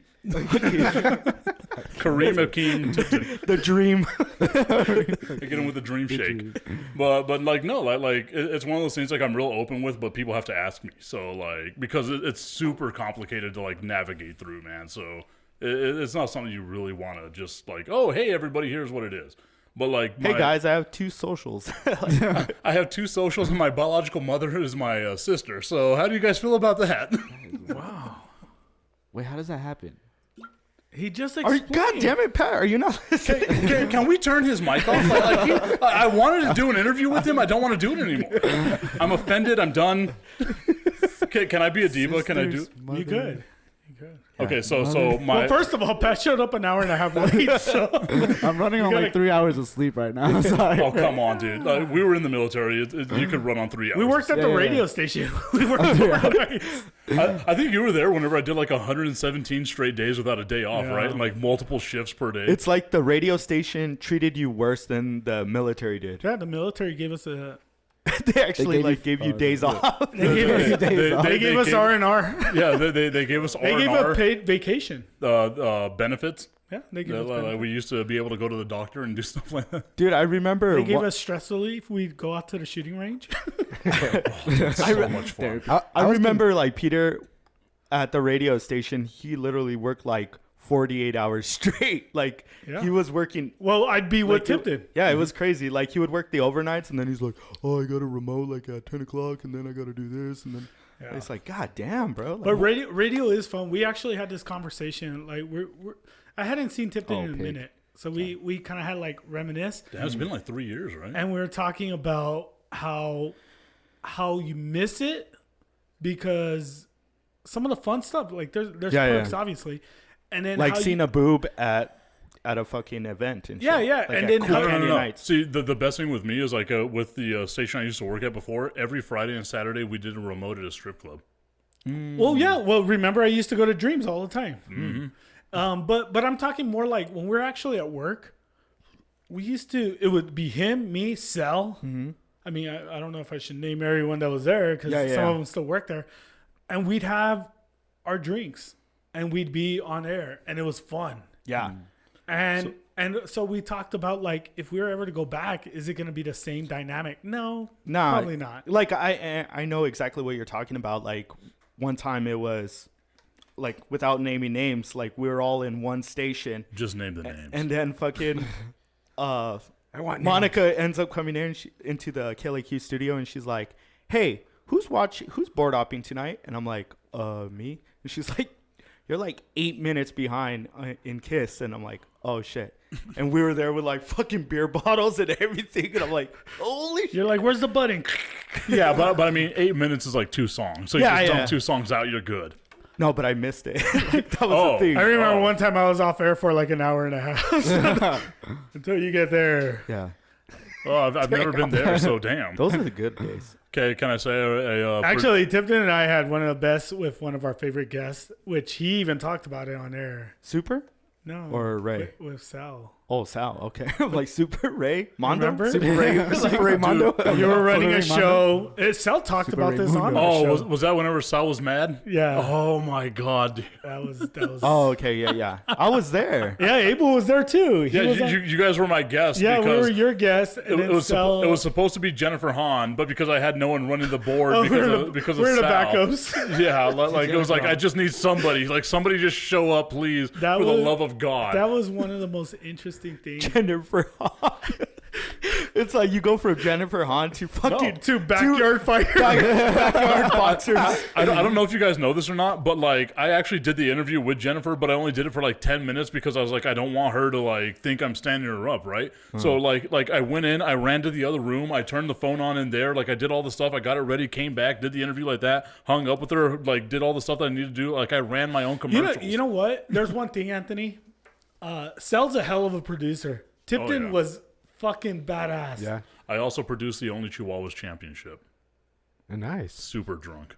Kareem Akeem Tipton. The dream. I get him with the dream shake. But like no, like it's one of those things like I'm real open with, but people have to ask me. So like because it's super complicated to like navigate through, man. So it's not something you really want to just like, oh hey everybody, here's what it is. But like, Hey guys, I have 2 socials. I have 2 socials, and my biological mother is my sister. So how do you guys feel about that? Wait, how does that happen? He just Are you, explained. God damn it, Pat! Are you not listening? Can we turn his mic off? I wanted to do an interview with him. I don't want to do it anymore. I'm offended. I'm done. Can I be a diva? Can I do? You good? You good? Okay, so my Well, first of all, Pat showed up an hour and a half late. So I'm running on gotta- like 3 hours of sleep right now. Sorry. oh come on, dude. We were in the military. You could run on 3 hours. we worked at the Yeah, radio yeah. station. We worked at I think you were there whenever I did like 117 straight days without a day off, Yeah. right? And like multiple shifts per day. It's like the radio station treated you worse than the military did. Yeah, the military gave us a. They actually gave you- like gave you oh, days yeah. off. They gave us. They gave us R&R. Yeah, they gave us They gave us R&R paid vacation. benefits. Yeah, they gave us. Like, benefits. we used to be able to go to the doctor and do stuff like that. Dude, I remember. They gave one- us stress relief. We'd go out to the shooting range. So much fun. I remember like Peter at the radio station. He literally worked like 48 hours straight. Like Yeah. he was working. Well, I'd be with Like, Tipton. Yeah, it was crazy. Like he would work the overnights, and then he's like, "Oh, I got a remote like at 10 o'clock, and then I got to do this, and then." Yeah. It's like, God damn, bro. Like, But radio is fun. We actually had this conversation. Like we're I hadn't seen Tipton Oh, in a pig. minute, so we kind of had like reminisce, It's been like 3 years, right? and we were talking about how you miss it because some of the fun stuff, like there's Yeah, perks yeah. obviously, and then Like how seeing you, a boob at a fucking event and Yeah, shit. yeah, Like and at then Cool how- Candy No. Nights. See, the best thing with me is like with the station I used to work at before, every Friday and Saturday we did a remote at a strip club. Well, yeah. Well, remember I used to go to Dreams all the time. Mm-hmm. But I'm talking more like when we're actually at work. We used to. It would be him, me, Sel. I mean, I don't know if I should name everyone that was there because Yeah, some yeah. of them still work there, and we'd have our drinks and we'd be on air, and it was fun. Yeah. And so we talked about like if we were ever to go back, is it going to be the same dynamic? No, Nah, probably not. Like I know exactly what you're talking about. Like one time it was like without naming names, like we were all in one station, Just name the names. and then fucking I want Monica ends up coming in into the KLAQ studio, and she's like, "Hey, who's board hopping tonight?" And I'm like, me." And she's like, "You're like 8 minutes behind in Kiss," and I'm like, "Oh shit." And we were there with like fucking beer bottles and everything, and I'm like, "Holy shit!" You're like, where's the button? Yeah, but I mean, 8 minutes is like 2 songs. So you Yeah, just yeah. dump 2 songs out, you're good. No, but I missed it. Like, that was Oh. the thing. I remember one time I was off air for like an hour and a half until you get there. Yeah, Oh, I've never been there, so damn. those are the good days. Okay, can I say a Actually, Tipton and I had one of the best with one of our favorite guests, which he even talked about it on air. Super No, or Ray? with Sal. Oh, Sal. Okay, like Super Ray Mondo. Remember? Super Ray. Super Raimondo. You were running a Super show. Sal talked Super about this on Raimundo. our Oh, show. was that whenever Sal was mad? Yeah, Oh my God, dude. that was. Oh, okay, yeah. I was there. Yeah, Abel was there too. He Yeah, was on- you guys were my guests yeah, we because were your guest, and it, then it was Sal. it was supposed to be Jennifer Hahn, but because I had no one running the board Oh, because we're of the Sal. backups. Yeah, like it was like I just need somebody, like somebody just show up, please, That for the was- love of God. That was one of the most interesting things. Jennifer Hahn. It's like you go from Jennifer Hahn to fucking To backyard fire. backyard boxers. I don't know if you guys know this or not, but like I actually did the interview with Jennifer, but I only did it for like 10 minutes because I was like, I don't want her to like think I'm standing her up, right? So like I went in, I ran to the other room, I turned the phone on in there, like I did all the stuff, I got it ready, came back, did the interview like that, hung up with her, like did all the stuff that I needed to do, like I ran my own commercials. You know what? There's one thing, Anthony. Sel's a hell of a producer. Tipton yeah. was fucking badass. Yeah. I also produced the only Chihuahuas championship. Nice. Super drunk.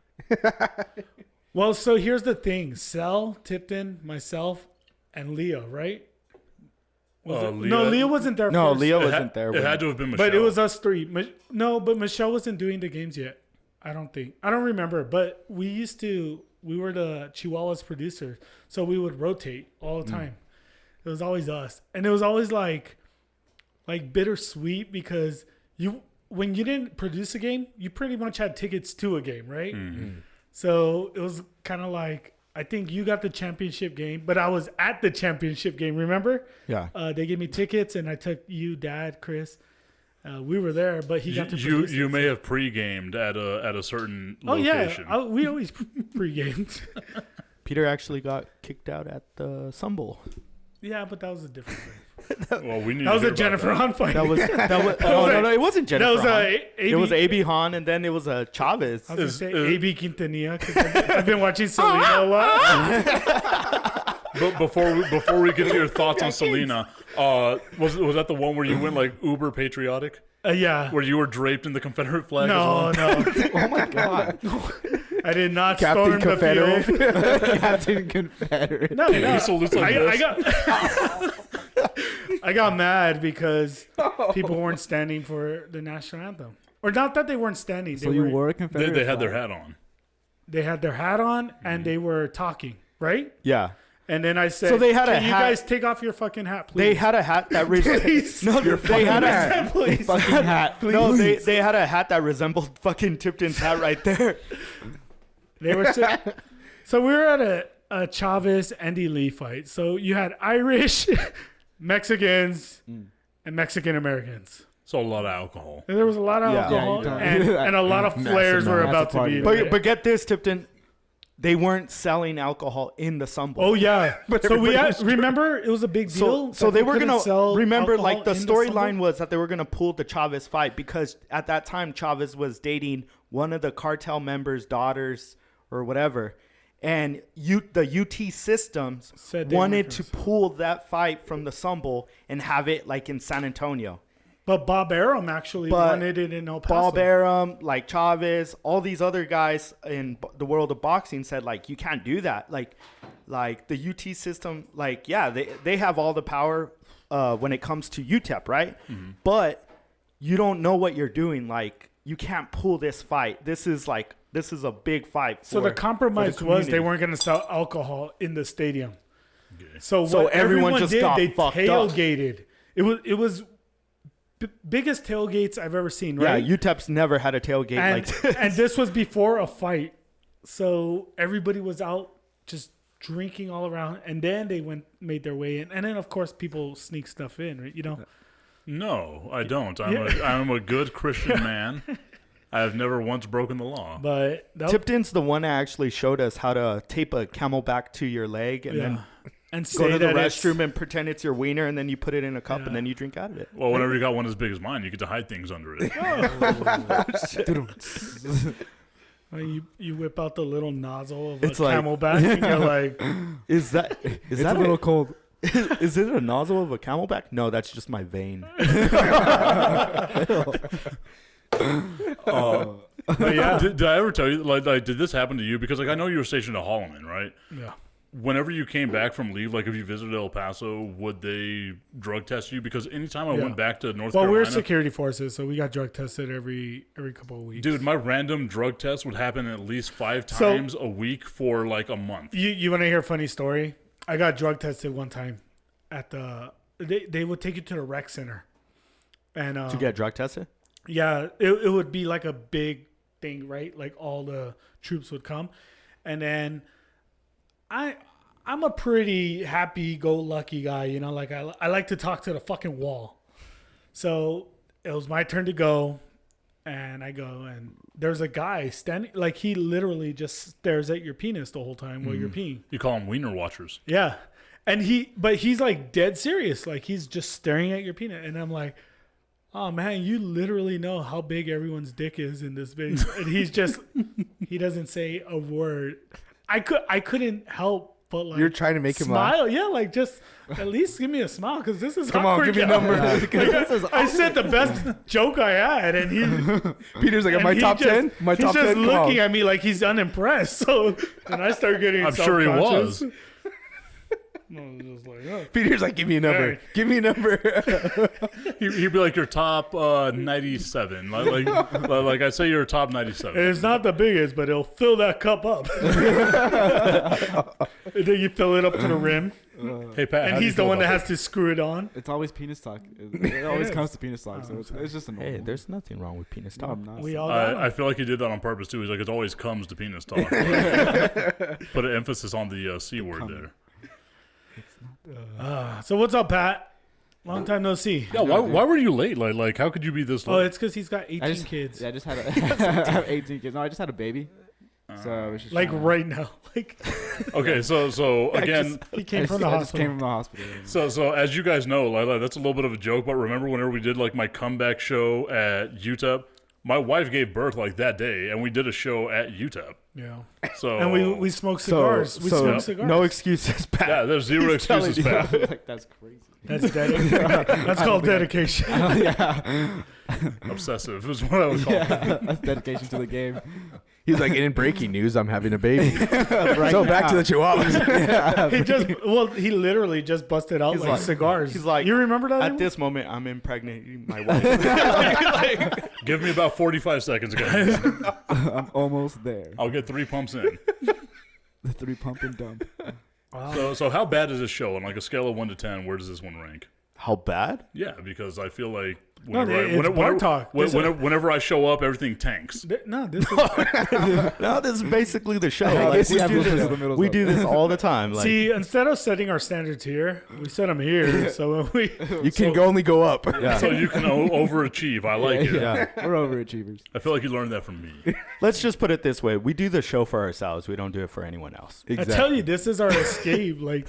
Well, so here's the thing: Sel, Tipton, myself, and Leo, right? No, Leo wasn't there. No, first. Leo It wasn't had, there. it when- had to have been Michelle. But it was us three. No, but Michelle wasn't doing the games yet. I don't think. I don't remember. But we were the Chihuahuas producers. So we would rotate all the time. It was always us. And it was always like bittersweet because when you didn't produce a game, you pretty much had tickets to a game, right? So it was kind of like, I think you got the championship game, but I was at the championship game, remember? Yeah. They gave me tickets and I took you, Dad, Chris. We were there, but he got to produce you it. may have pre-gamed at a certain Oh, location. yeah. We always pre-gamed. Peter actually got kicked out at the Sun Bowl. Yeah, but that was a different thing. Well, we need That was to a hear Jennifer about Hahn fight. That was no, it wasn't Jennifer. That was Hahn. AB. It was AB Hahn, and then it was Chavez. I was going to Is- say AB Quintanilla. 'Cause I've been watching Selena a lot. But before we get to your thoughts on Selena, was that the one where you went like uber patriotic, Yeah. where you were draped in the Confederate flag? No, as well? no. Oh my God. I did not Captain storm the Confederate. field. Captain Confederate. No, He no. salutes like I this. got I got mad because people weren't standing for the national anthem. Or not that they weren't standing. So you wore a They, Confederate they had their flag. hat on. They had their hat on and they were talking, right? Yeah. And then I said, So they had a "Can you hat- guys take off your fucking hat, please?" They had a hat that no, they had a Please. fucking hat. No, they had a hat that resembled fucking Tipton's hat right there. They were so we were at a Chavez Andy Lee fight. So you had Irish, Mexicans, and Mexican Americans. So a lot of alcohol. And there was a lot of Yeah. alcohol Yeah, and a lot of flares were That's about a to party. be. But get this, Tipton. they weren't selling alcohol in the Sumble. Oh yeah, But so we everybody was remember it was a big deal. So that they were couldn't gonna sell remember, alcohol like the in storyline Sumble? was that they were gonna pull the Chavez fight because at that time Chavez was dating one of the cartel members' daughters or whatever, and the UT Systems Said they wanted weren't to gonna pull that fight from the Sumble and have it like in San Antonio. But Bob Arum actually But wanted it in El Paso. Bob Arum, like Chavez, all these other guys in the world of boxing said, like, you can't do that. Like the UT system, like, yeah, they have all the power when it comes to UTEP, right? Mm-hmm. But you don't know what you're doing. Like, you can't pull this fight. This is a big fight. So the compromise was they community. weren't going to sell alcohol in the stadium. Okay. So everyone everyone just did, got they fucked up. tailgated. It was biggest tailgates I've ever seen, right? Yeah, UTEP's never had a tailgate and, like this. and this was before a fight. So everybody was out just drinking all around, and then they made their way in. And then, of course, people sneak stuff in, right? You know? No, I don't. I'm a good Christian man. I have never once broken the law. But that, Tipton's the one that actually showed us how to tape a camelback to your leg and then and go say to the that it's- restroom and pretend it's your wiener, and then you put it in a cup Yeah. and then you drink out of it. Well, whenever you got one as big as mine, you get to hide things under it. You whip out the little nozzle of It's a like- camelback, and you're like, Is that It's a little cold. is it a nozzle of a camelback? No, that's just my vein. but yeah, Did I ever tell you, like, did this happen to you? Because, like, I know you were stationed at Holloman, right? yeah. Whenever you came back from leave, like, if you visited El Paso, would they drug test you? Because anytime I Yeah. went back to North Well, Carolina, we're security forces, so we got drug tested every couple of weeks. dude, my random drug test would happen at least 5 So- times a week for, like, a month. You want to hear a funny story? I got drug tested one time at they would take you to the rec center, and To get drug tested? yeah, it would be like a big thing, right? Like all the troops would come, and then I'm a pretty happy-go-lucky guy, you know. Like I like to talk to the fucking wall. So it was my turn to go, and I go, and there's a guy standing, like he literally just stares at your penis the whole time while you're peeing. You call them wiener watchers. Yeah, and he's like dead serious, like he's just staring at your penis, and I'm like, oh man, you literally know how big everyone's dick is in this big, and he doesn't say a word. I couldn't help but like You're trying to make him laugh. smile. Yeah, like just at least give me a smile because this is Come on, awkward, give me a guy. number. Like, This is I said the best joke I had, and he Peter's like, and my he top just- 10? My top He's 10? just Come looking on. at me like he's unimpressed. So then I start getting I'm sure he self-conscious. was. I was just like, oh. Peter's like, give me a number. Hey. Give me a number. He'd be like your top 97. Like I say, your top 97. It's not the biggest, but it'll fill that cup up. And then you fill it up to the rim, Hey Pat, how and do you he's the feel one that about has to screw it on. It's always penis talk. It always comes to penis talk, so it's just a normal. Hey, there's nothing wrong with penis No, talk. I'm not. We all this? got I feel like he did that on purpose too. He's like, it always comes to penis talk. Put an emphasis on the C word there. So what's up, Pat? Long time no see. Yeah, why were you late? Like how could you be this Oh, late? it's because he's got 18 kids. Yeah, I just had I have 18 kids. No, I just had a baby. So it was just Like trying to- right now. Like Okay, so again, he I came just, from the I just came hospital. from the hospital. so as you guys know, like that's a little bit of a joke, but remember whenever we did like my comeback show at UTEP, my wife gave birth like that day, and we did a show at UTEP. Yeah. So And we smoked cigars. we smoked cigars. no excuses, Pat. yeah, there's zero He's telling excuses, Pat. Like that's crazy. That's dedication. That's called dedication. Yeah, Obsessive is what I would call it. yeah, that's dedication to the game. He's like, in breaking news, I'm having a baby. Right So back to now. the Chihuahuas. He literally just busted out He's like like- cigars. he's like, you remember that? At this moment, I'm impregnating my wife. Give me about 45 seconds, guys. I'm almost there. I'll get 3 pumps in. The 3 pump and dump. So how bad is this show? On like a scale of 1 to 10, where does this one rank? How bad? Yeah, because I feel like it's bar talk. Whenever I show up, everything tanks. No, this is No, this is basically the show. Yeah, Like, this is the middle we zone. do this all the time. Like, see. Instead of setting our standards here, we set them here. So when we You can only go up. yeah. So you can overachieve. I like it. Yeah. We're overachievers. I feel like you learned that from me. Let's just put it this way: we do the show for ourselves. We don't do it for anyone else. I tell you, this is our escape. Like,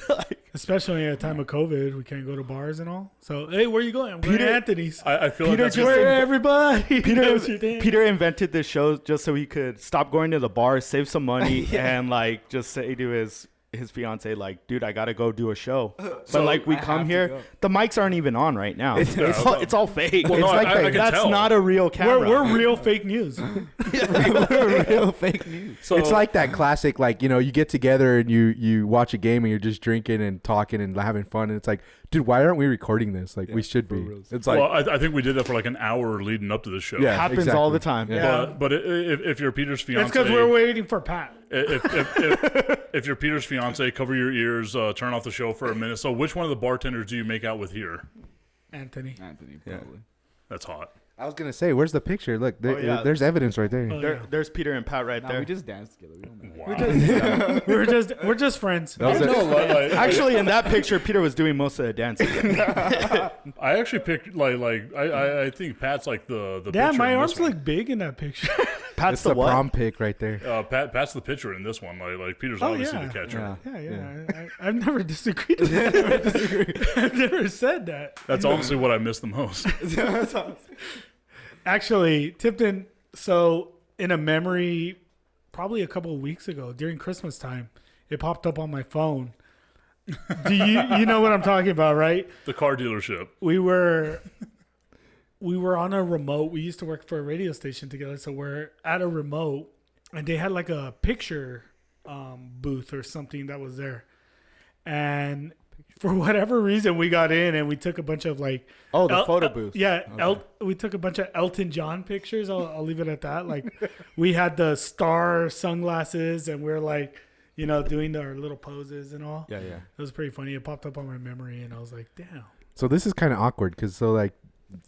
especially at a time of COVID, we can't go to bars and all. So hey, where you going? I'm going to Anthony's. I feel Peter like that's just Where everybody knows your thing. Peter invented this show just so he could stop going to the bar, save some money, and like just say to his fiance, like, dude, I gotta go do a show. But like we I come have to here, go. the mics aren't even on right now. It's all fake. Well, it's no, like I can that's tell. not a real camera. We're real fake news. We're real fake news. So- It's like that classic, like, you know, you get together and you watch a game and you're just drinking and talking and having fun, and it's like, dude, why aren't we recording this? Like, we should be. reals. It's like, well, I think we did that for like an hour leading up to the show. Yeah. happens exactly. all the time. Yeah. But if you're Peter's fiance, It's because we're waiting for Pat. if you're Peter's fiance, cover your ears, turn off the show for a minute. So which one of the bartenders do you make out with here? Anthony. Anthony, probably. That's hot. I was going to say, where's the picture? Look, yeah. there's evidence right there. Oh, There, yeah. there's Peter and Pat right Nah, there. we just dance together. We don't know. Wow. We're just friends. That was it. No, like, Actually, in that picture, Peter was doing most of the dancing. I actually picked I think Pat's like the Damn, pitcher my in arms this one. look big in that picture. Pat's It's the the what? prom pic right there. Pat's the pitcher in this one. Like Peter's Oh, obviously yeah. the catcher. Yeah. I've never disagreed with that. I've never said that. That's honestly what I miss the most. Actually, Tipton, so in a memory, probably a couple of weeks ago during Christmas time, it popped up on my phone. Do you know what I'm talking about, right? The car dealership. We were on a remote. We used to work for a radio station together, so we're at a remote, and they had like a picture booth or something that was there. And for whatever reason, we got in and we took a bunch of like The photo booth. Yeah, we took a bunch of Elton John pictures. I'll leave it at that. Like, we had the star sunglasses, and we're like, you know, doing our little poses and all. Yeah. It was pretty funny. It popped up on my memory, and I was like, damn. So this is kind of awkward because like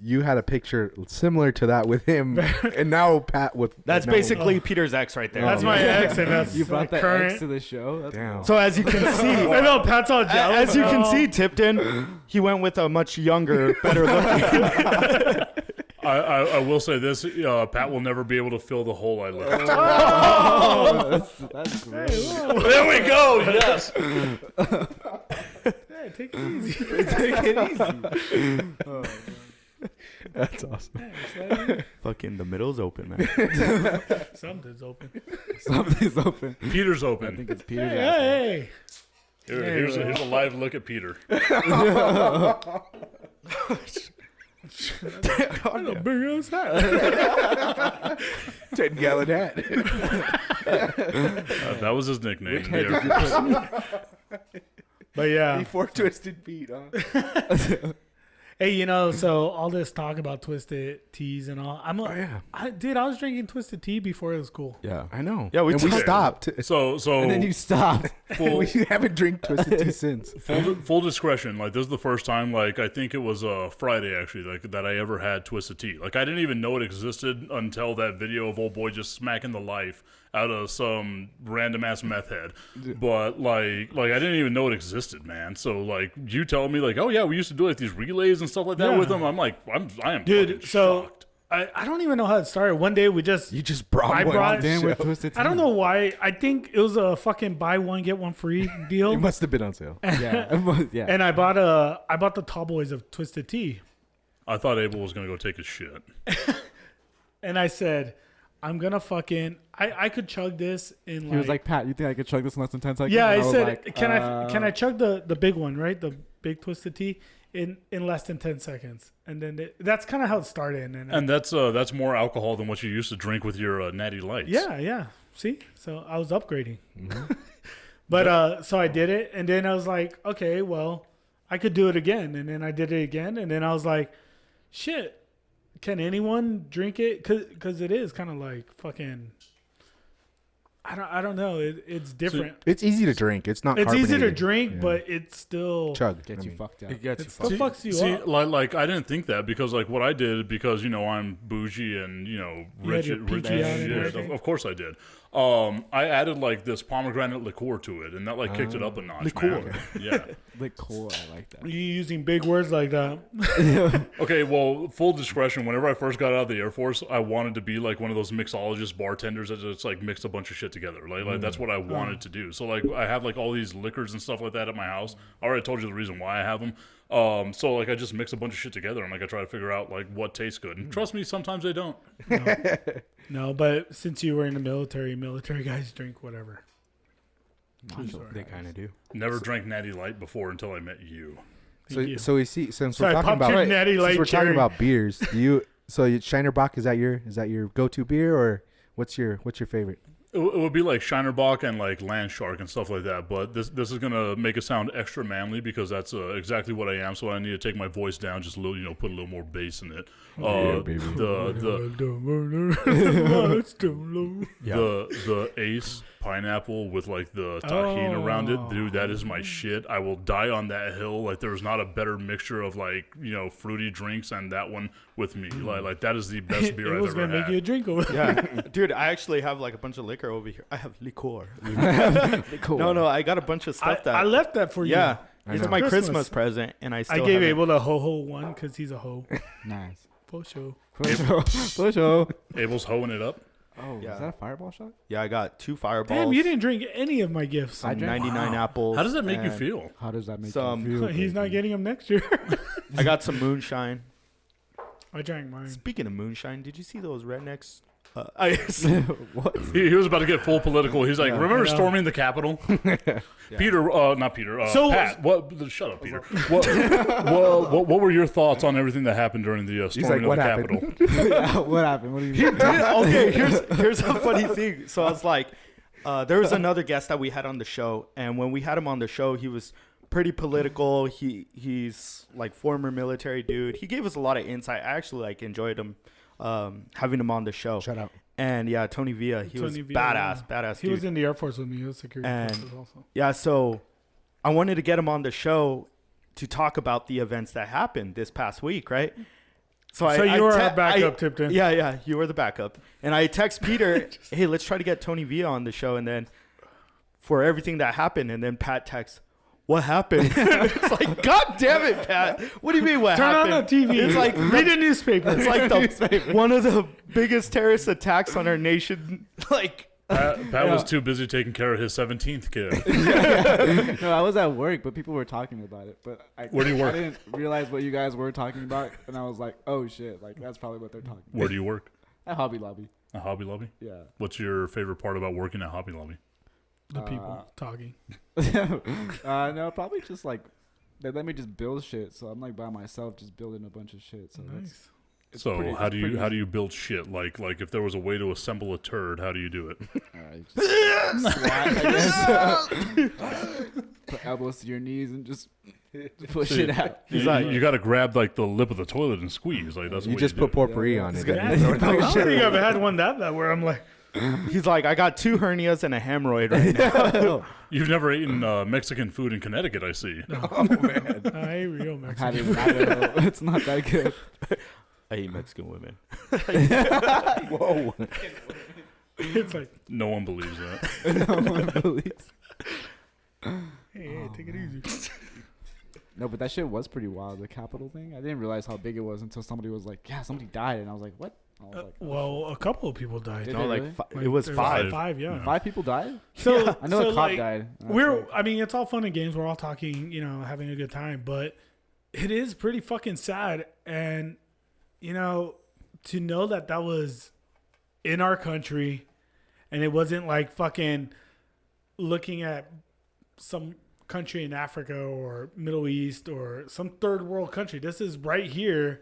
you had a picture similar to that with him, and now Pat with That's no. basically Peter's ex right there. That's my ex, and that's You brought my the current. X to the show? That's Damn. cool. So as you can see, I know Pat's all jealous. as you can now. see, Tipton, he went with a much younger, better looking. I will say this: Pat will never be able to fill the hole I left. That's great. There we go. Yes. Hey, take it easy. Take it easy. That's awesome. Fucking the middle's open, man. Something's open. Something's open. Peter's I open. think it's Peter's Hey, asshole. hey. Here's a live look at Peter. That's a big ass hat. 10-gallon hat. That was his nickname. Head There. did you put- But yeah. Before Twisted Pete, huh? Hey, you know, so all this talk about Twisted Teas and all. yeah. I was drinking Twisted Tea before it was cool. Yeah. I know. Yeah, we and we stopped. So And then you stopped. full, We haven't drank Twisted Tea since. full discretion. Like, this is the first time. Like, I think it was Friday actually. Like, that I ever had Twisted Tea. Like, I didn't even know it existed until that video of old boy just smacking the life out of some random ass meth head. But like I didn't even know it existed, man. So like you telling me like, oh yeah, we used to do like these relays and stuff like that Yeah. with them. I'm like, I am Dude, fucking so shocked. I don't even know how it started. One day we just You just brought I one brought- on the Then show. with Twisted Tea. I don't know why. I think it was a fucking buy one get one free deal. It must have been on sale. Yeah. Yeah. And I bought the tall boys of Twisted Tea. I thought Abel was gonna go take his shit. And I said, I'm gonna fucking I could chug this in He was like, Pat, you think I could chug this in less than 10 seconds? yeah, And I was said, like, can I chug the big one, right? The big Twisted Tea in less than 10 seconds. And then that's kind of how it started. And that's more alcohol than what you used to drink with your Natty Lights. yeah. See? So I was upgrading. But so I did it, and then I was like, okay, well, I could do it again. And then I did it again, and then I was like, shit, can anyone drink it? Because it is kind of like fucking, I don't know. It's different. It's easy to drink. It's not. It's easy to carbonated. drink, Yeah. but it's still chug. Gets you fucked up. It gets it you still fucked. fucks you See, up. like I didn't think that because like what I did because I'm bougie and You rich, had your rich pinky out and shit. everything? Of course I did. I added like this pomegranate liqueur to it, and that like kicked it up a notch. Liqueur. Man. Yeah. Cool. I like that. Are you using big words like that? Okay, well, full discretion. Whenever I first got out of the Air Force, I wanted to be like one of those mixologist bartenders that just like mixed a bunch of shit together. Like that's what I wanted to do. So like I have like all these liquors and stuff like that at my house. I already told you the reason why I have them. So like I just mix a bunch of shit together and like I try to figure out like what tastes good. And trust me, sometimes they don't. No, but since you were in the military guys drink whatever. They kind of do. Never drank Natty Light before until I met you. So we see since Sorry, we're talking popped your about Natty Light since we're talking cherry. about beers. Shiner Bock is that your go-to beer or what's your favorite? It would be like Shiner Bock and like Land Shark and stuff like that. But this is gonna make it sound extra manly because that's exactly what I am. So I need to take my voice down just a little, put a little more bass in it. baby. The Ace pineapple with like the tahini around it, dude, that is my shit. I will die on that hill. Like there's not a better mixture of like fruity drinks and that one with me. Like that is the best beer It I've was ever gonna make you a had. drink over. Yeah, dude, I actually have like a bunch of liquor over here. I have liqueur. No, I got a bunch of stuff I left that for you. Yeah, I it's know. my Christmas. Christmas present, and I I still gave haven't- Abel the ho one because he's a hoe. Nice. For sure. For sure. Abel's hoeing it up. Oh, Yeah. is that a fireball shot? Yeah, I got 2 fireballs. Damn, you didn't drink any of my gifts. I some drank- 99 apples. How does that make you and feel? How does that make Some- you feel? He's not getting them next year. I got some moonshine. I drank mine. Speaking of moonshine, did you see those rednecks? What? He was about to get full political. He's like, Yeah. remember I know. storming the Capitol? Peter, not Peter. So- Pat. Shut up, Peter. What were your thoughts on everything that happened during the storming like, of the "What happened?" Capitol? Yeah, what happened? What do you mean? Okay, here's a funny thing. So I was like, there was another guest that we had on the show, and when we had him on the show, he was pretty political. He's like former military dude. He gave us a lot of insight. I actually like enjoyed him having him on the show. Shout out. And yeah, Tony Villa, he was Tony Villa, badass He dude. was in the Air Force with me. He was security And- forces also. Yeah, so I wanted to get him on the show to talk about the events that happened this past week, right? So you were our backup, Tipton. Yeah, you were the backup. And I text Peter, hey, let's try to get Tony Villa on the show. And then for everything that happened, and then Pat texts, what happened? It's like, God damn it, Pat. What do you mean what Turn happened? on the TV. It's like read a newspaper. It's like one of the biggest terrorist attacks on our nation. Like, Pat was too busy taking care of his 17th kid. No, I was at work, but people were talking about it. But Where do you work? I didn't realize what you guys were talking about, and I was like, "Oh shit!" Like that's probably what they're talking about. Where do you work? At Hobby Lobby. A Hobby Lobby? Yeah. What's your favorite part about working at Hobby Lobby? The people talking. No, probably just like they let me just build shit. So I'm like by myself, just building a bunch of shit. So Nice. it's So pretty- how it's do pretty you build shit? Like if there was a way to assemble a turd, how do you do it? just squat, I guess. Put elbows to your knees and just push it out. You got to grab like the lip of the toilet and squeeze. Like that's You what just you put potpourri on it. I don't think I've had one that where I'm like, he's like, I got 2 hernias and a hemorrhoid right now. You've never eaten Mexican food in Connecticut, I see. I ain't real Had Mexican. it, I don't know. It's not that good. I hate Mexican women. Whoa. It's like, No one believes that. No one believes. hey, take it easy. No, but that shit was pretty wild. The Capitol thing. I didn't realize how big it was until somebody was like, "Yeah, somebody died," and I was like, "What?" I was like, Well, a couple of people died. Did No, they like really? Like, it was there 5. 5, yeah. 5 people died. So I know so a cop like, died. That's We're, like- I mean, it's all fun and games. We're all talking, having a good time, but it is pretty fucking sad. And, to know that was in our country and it wasn't like fucking looking at some country in Africa or Middle East or some third world country. This is right here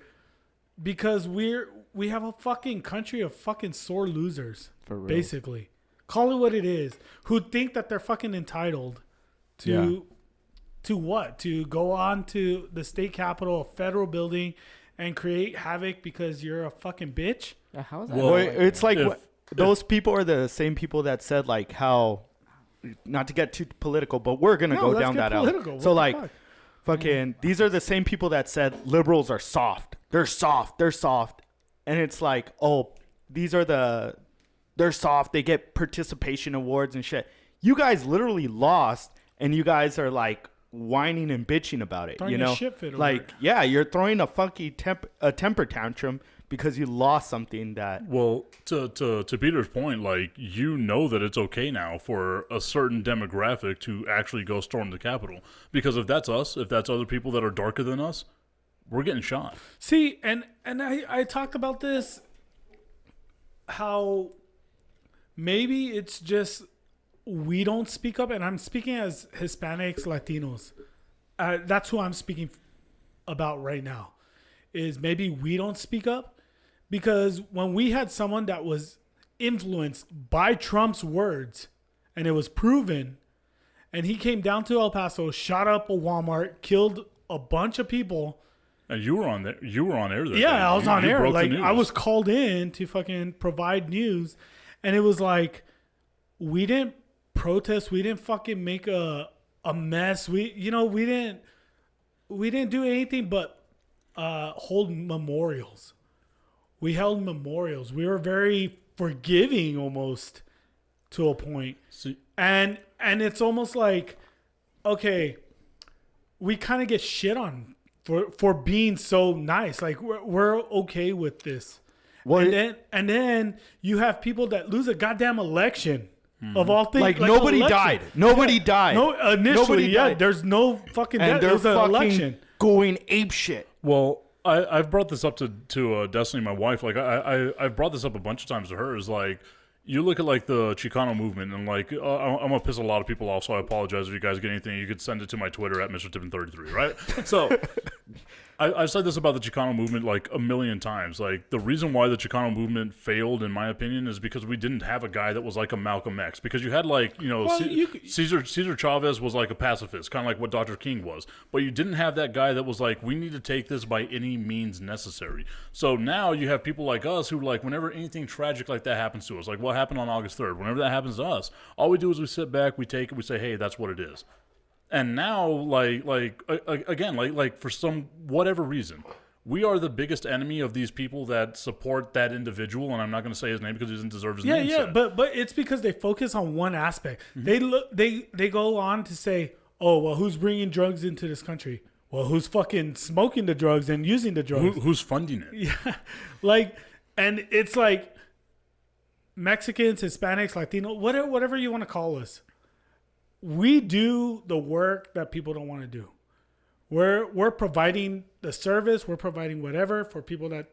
because we have a fucking country of fucking sore losers. For real. Basically, call it what it is, who think that they're fucking entitled to what? To go on to the state capitol, a federal building, and create havoc because you're a fucking bitch? Yeah, how is that? Well, Well, it's like if- what, those people are the same people that said like how, not to get too political, but we're gonna go down that alley. So like, fucking, these are the same people that said liberals are soft. They're soft. They're soft, and it's like, oh, they're soft. They get participation awards and shit. You guys literally lost, and you guys are like whining and bitching about it. Throwing you know, a shit fit over like it. yeah, you're throwing a funky temper tantrum because you lost something that. Well, to Peter's point, like, you know that it's okay now for a certain demographic to actually go storm the Capitol. Because if that's us, if that's other people that are darker than us, we're getting shot. See, and I talked about this, how maybe it's just we don't speak up, and I'm speaking as Hispanics, Latinos. That's who I'm speaking about right now, is maybe we don't speak up. Because when we had someone that was influenced by Trump's words, and it was proven, and he came down to El Paso, shot up a Walmart, killed a bunch of people. And you were on there. You were on air. That day. Yeah, I was on You air. broke the Like, news. I was called in to fucking provide news, and it was like, we didn't protest. We didn't fucking make a mess. We didn't do anything but hold memorials. We held memorials. We were very forgiving, almost to a point. And it's almost like, okay, we kind of get shit on for being so nice. Like, we're okay with this. Well, and then you have people that lose a goddamn election of all things. Like nobody election. died. Nobody died. No, initially, Nobody yeah. died. There's no fucking And death. they're It was an fucking election. going ape shit. Well, I've brought this up to Destiny, my wife. Like, I've brought this up a bunch of times to her. Is like, you look at like the Chicano movement, and like, I'm gonna piss a lot of people off, so I apologize if you guys get anything. You could send it to my Twitter at Mr. Tipton33, right? So, I've said this about the Chicano movement like a million times. Like, the reason why the Chicano movement failed, in my opinion, is because we didn't have a guy that was like a Malcolm X. Because you had like, Cesar Chavez was like a pacifist, kind of like what Dr. King was. But you didn't have that guy that was like, we need to take this by any means necessary. So now you have people like us who, like, whenever anything tragic like that happens to us, like what happened on August 3rd, whenever that happens to us, all we do is we sit back, we take it, we say, hey, that's what it is. And now, like for some whatever reason, we are the biggest enemy of these people that support that individual. And I'm not going to say his name because he doesn't deserve his name. Yeah, but it's because they focus on one aspect. They go on to say, oh, well, who's bringing drugs into this country? Well, who's fucking smoking the drugs and using the drugs? Who's funding it? Yeah, like, and it's like Mexicans, Hispanics, Latino, whatever you want to call us. We do the work that people don't want to do. We're providing the service. We're providing whatever for people that.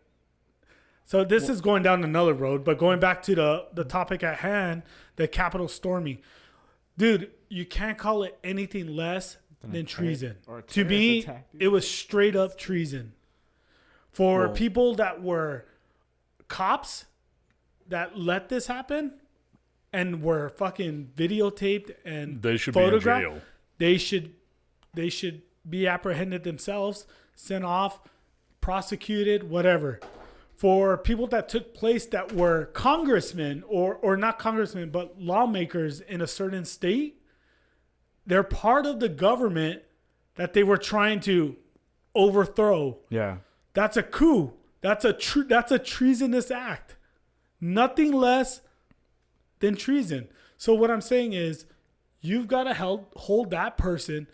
So this is going down another road, but going back to the topic at hand, the Capitol storming. Dude, you can't call it anything less than treason. To me, it was straight up treason. For people that were cops that let this happen, and were fucking videotaped and they should photographed, be in jail. They should be apprehended themselves, sent off, prosecuted, whatever. For people that took place that were congressmen or not congressmen, but lawmakers in a certain state, they're part of the government that they were trying to overthrow. Yeah. That's a coup. That's a treasonous act. Nothing less than treason. So what I'm saying is, you've got to hold that person,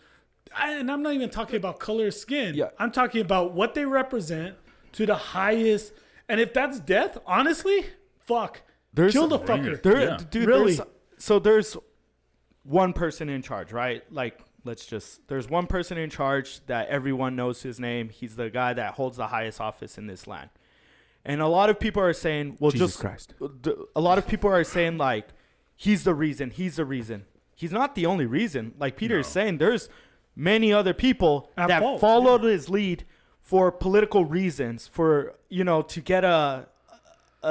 and I'm not even talking about color of skin. Yeah. I'm talking about what they represent to the highest. And if that's death, honestly, fuck, kill the fucker. Dude, really? There's one person in charge, right? Like, there's one person in charge that everyone knows his name. He's the guy that holds the highest office in this land. And a lot of people are saying, well, Jesus Christ. A lot of people are saying, like, he's the reason. He's not the only reason. Like Peter is saying, there's many other people that followed his lead for political reasons, for, to get a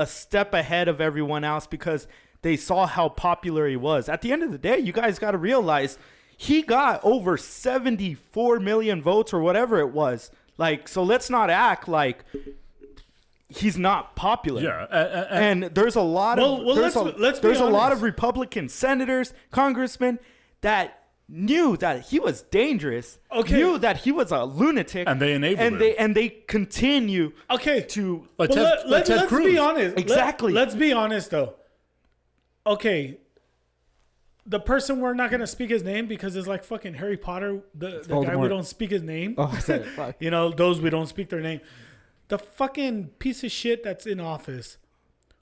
step ahead of everyone else because they saw how popular he was. At the end of the day, you guys got to realize he got over 74 million votes or whatever it was. Like, so let's not act like he's not popular. Yeah, and there's a lot of let's be there's a lot honest. of Republican senators, congressmen that knew that he was dangerous, knew that he was a lunatic, and they enabled him. And they continue to Like let's Cruz. be honest. Exactly. Let's be honest though. Okay. The person, we're not gonna speak his name because it's like fucking Harry Potter. The guy, we Voldemort. don't speak his name. Oh, I said it. Fuck. You know, those we don't speak their name. The fucking piece of shit that's in office,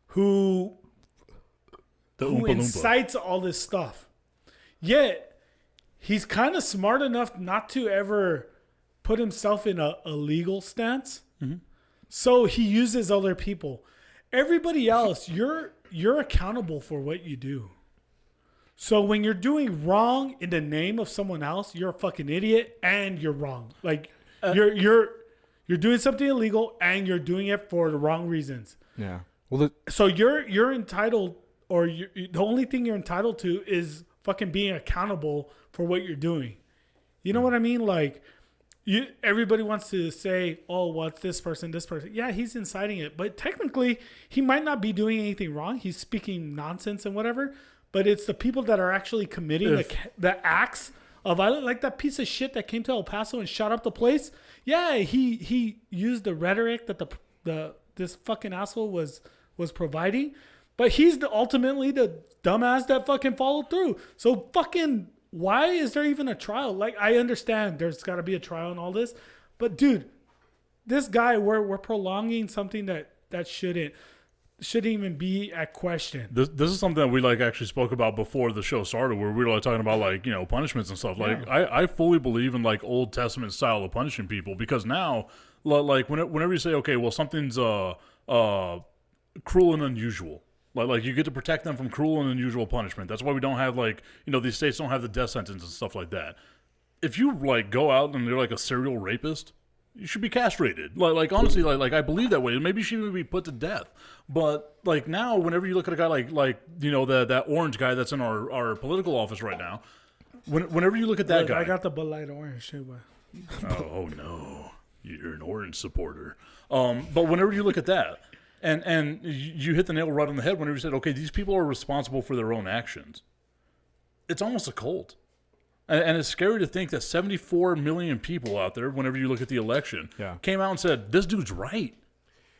who Oompa Loompa. incites all this stuff. Yet he's kind of smart enough not to ever put himself in a legal stance. Mm-hmm. So he uses other people. Everybody else, you're accountable for what you do. So when you're doing wrong in the name of someone else, you're a fucking idiot and you're wrong. Like you're doing something illegal and you're doing it for the wrong reasons. Yeah. Well, So you're entitled, or the only thing you're entitled to is fucking being accountable for what you're doing. You know what I mean? Like everybody wants to say, "Oh, what's this person? This person?" Yeah, he's inciting it, but technically he might not be doing anything wrong. He's speaking nonsense and whatever. But it's the people that are actually committing the acts of violence, like that piece of shit that came to El Paso and shot up the place. Yeah, he used the rhetoric that this fucking asshole was providing, but he's ultimately the dumbass that fucking followed through. So fucking, why is there even a trial? Like, I understand there's got to be a trial and all this, but dude, this guy, we're prolonging something that shouldn't even be at question. This is something that we like actually spoke about before the show started, where we were like talking about like, you know, punishments and stuff. Like I fully believe in like Old Testament style of punishing people, because now like whenever you say, okay, well, something's cruel and unusual, like you get to protect them from cruel and unusual punishment. That's why we don't have, like, you know, these states don't have the death sentence and stuff like that. If you like go out and you're like a serial rapist, you should be castrated. Like honestly, like I believe that way. Maybe she would be put to death. But like now, whenever you look at a guy like you know, that orange guy that's in our political office right now, whenever you look at that guy, I got the Bud Light orange too, but oh no, you're an orange supporter. But whenever you look at that, and you hit the nail right on the head whenever you said, okay, these people are responsible for their own actions. It's almost a cult. And it's scary to think that 74 million people out there, whenever you look at the election, came out and said, this dude's right.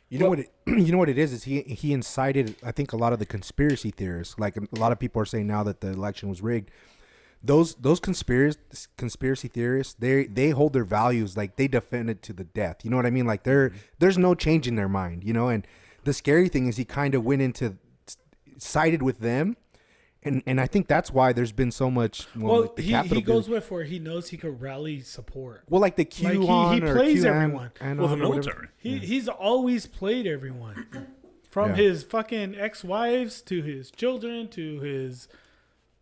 You know what it is he incited, I think, a lot of the conspiracy theorists. Like, a lot of people are saying now that the election was rigged. Those conspiracy theorists, they hold their values, like they defend it to the death. You know what I mean? Like there's no change in their mind, you know? And the scary thing is he kind of went into sided with them. And I think that's why there's been so much. Well, he goes with where he knows he could rally support. Well, like the QAnon, like he plays everyone. Well, the military. He's always played everyone, from his fucking ex-wives to his children to his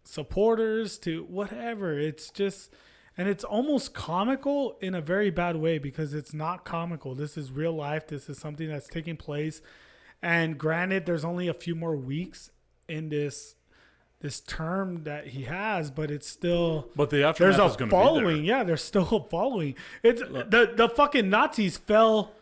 supporters to whatever. It's just, and it's almost comical in a very bad way, because it's not comical. This is real life. This is something that's taking place. And granted, there's only a few more weeks in this term that he has, but it's still. But the aftermath there's is a going to following. be there. Yeah, there's still a following. It's the fucking Nazis fell,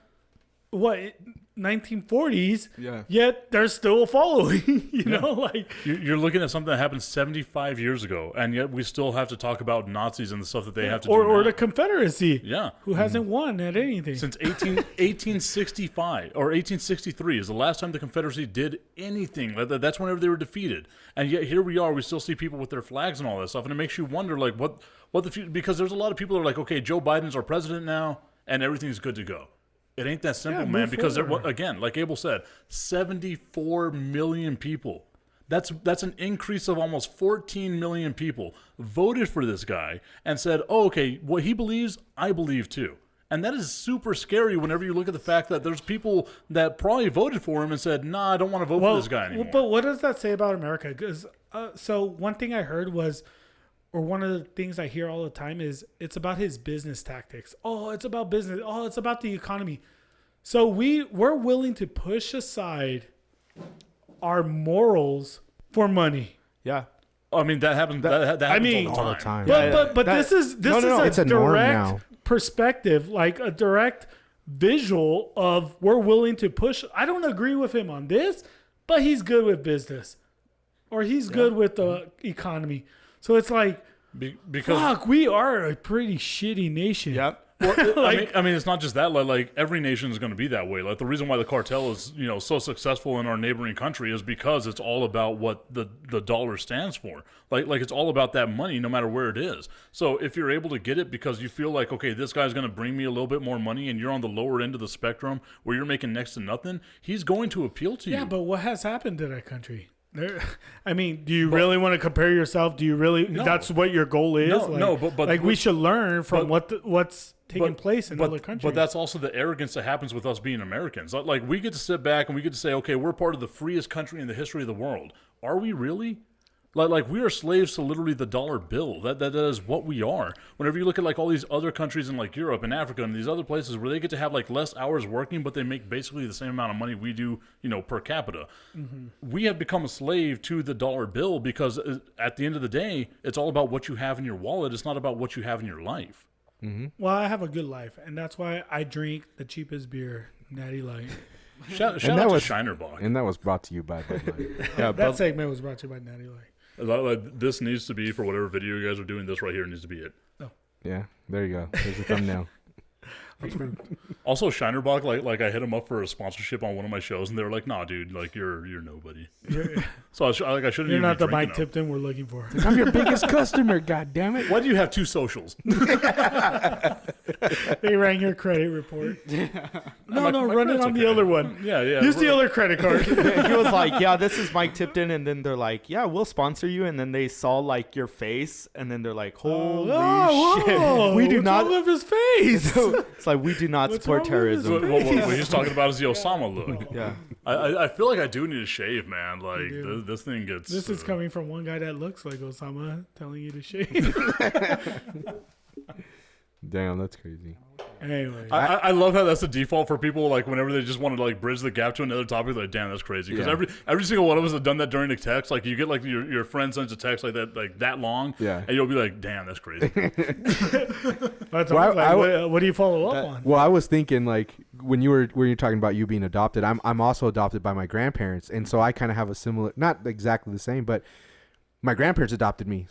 what, 1940s. Yeah. Yet there's still a following. You know, like you're looking at something that happened 75 years ago, and yet we still have to talk about Nazis and the stuff that they have to do. Or now. the Confederacy. Yeah. Who hasn't won at anything Since 1865 or 1863 is the last time the Confederacy did anything. That's whenever they were defeated. And yet here we are. We still see people with their flags and all that stuff. And it makes you wonder, like, what the future, because there's a lot of people that are like, okay, Joe Biden's our president now, and everything's good to go. It ain't that simple, man, because again, like Abel said, 74 million people. That's an increase of almost 14 million people voted for this guy and said, oh, okay, what he believes, I believe too. And that is super scary whenever you look at the fact that there's people that probably voted for him and said, nah, I don't want to vote for this guy anymore. But what does that say about America? Because so one thing I heard was, or one of the things I hear all the time is, it's about his business tactics. Oh, it's about business. Oh, it's about the economy. So we're willing to push aside our morals for money. Yeah. I mean, that happens. That happens all the time. But this is it's a a norm direct now. perspective, like a direct visual of we're willing to push. I don't agree with him on this, but he's good with business, or he's good with the economy. So it's like, because fuck, we are a pretty shitty nation. Yep. Well, I mean, it's not just that. Like every nation is going to be that way. Like the reason why the cartel is, so successful in our neighboring country is because it's all about what the dollar stands for. Like it's all about that money, no matter where it is. So if you're able to get it because you feel like, okay, this guy's going to bring me a little bit more money, and you're on the lower end of the spectrum where you're making next to nothing, he's going to appeal to you. Yeah, but what has happened to that country? I mean, do you really want to compare yourself? Do you really? No. That's what your goal is. But like we should learn from what's taking place in other countries. But that's also the arrogance that happens with us being Americans. Like we get to sit back and we get to say, okay, we're part of the freest country in the history of the world. Are we really? Like we are slaves to literally the dollar bill. That is what we are. Whenever you look at like all these other countries in like Europe and Africa and these other places where they get to have like less hours working, but they make basically the same amount of money we do, per capita. Mm-hmm. We have become a slave to the dollar bill because at the end of the day, it's all about what you have in your wallet. It's not about what you have in your life. Mm-hmm. Well, I have a good life, and that's why I drink the cheapest beer, Natty Light. Shout out to Shinerbach. And that was brought to you by Bud Light. Yeah, that segment was brought to you by Natty Light. Like, this needs to be for whatever video you guys are doing. This right here needs to be it. Oh. Yeah, there you go. There's the thumbnail. Also, Shinerbach, like I hit him up for a sponsorship on one of my shows, and they were like, "Nah, dude, like you're nobody." So I shouldn't. You're even not be the Mike enough. Tipton we're looking for. I'm your biggest customer. God damn it! Why do you have two socials? They ran your credit report. No, My run it credit's on the okay. other one. Yeah. Use the other credit card. He was like, yeah, this is Mike Tipton. And then they're like, yeah, we'll sponsor you. And then they saw like your face. And then they're like, holy shit. Whoa, We do what's not. wrong with his face? It's like, we do not What's support wrong with his terrorism. What he's talking about is the Osama look. Yeah. I feel like I do need to shave, man. Like do. this thing gets. This is coming from one guy that looks like Osama telling you to shave. Damn, that's crazy. Anyway, I love how that's the default for people. Like whenever they just want to like bridge the gap to another topic, like damn, that's crazy. Because every single one of us have done that during the text. Like you get like your friend sends a text like that long, and you'll be like, damn, that's crazy. what do you follow up on? Well, I was thinking like when you're talking about you being adopted, I'm also adopted by my grandparents, and so I kind of have a similar, not exactly the same, but my grandparents adopted me.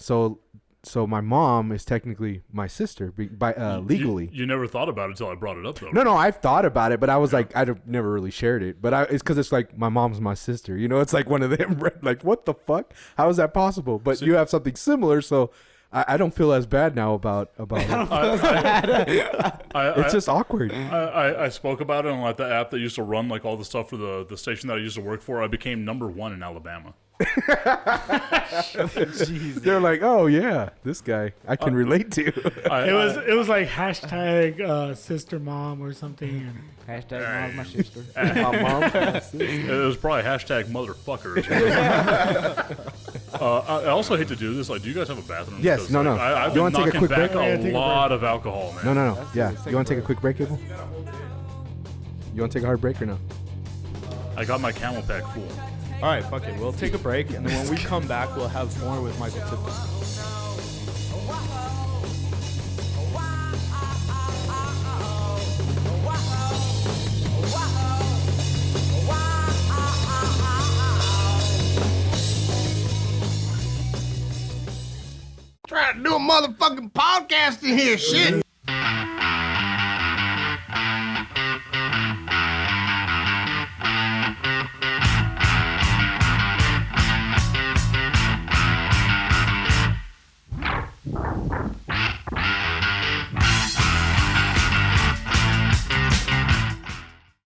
So my mom is technically my sister by legally. You never thought about it until I brought it up, though. No, I've thought about it, but I was like, I've never really shared it. But it's because it's like my mom's my sister. It's like one of them. Like, what the fuck? How is that possible? But you have something similar, so I don't feel as bad now about it. It's just awkward. I spoke about it on like the app that used to run like all the stuff for the station that I used to work for. I became #1 in Alabama. They're like, oh yeah, this guy I can relate to. It was like hashtag sister mom or something. Hashtag mom's my sister. It was probably hashtag motherfucker. I also hate to do this. Like, do you guys have a bathroom? Yes, Because, no. I've You been wanna take a knocking quick back break? a lot of alcohol, man. No. Yeah, you want to take a quick break, Abel? You want to take a hard break or no? I got my camel pack full. All right, fuck it. We'll take a break. And then when we come back, we'll have more with Michael Tipton. Trying to do a motherfucking podcast in here, shit.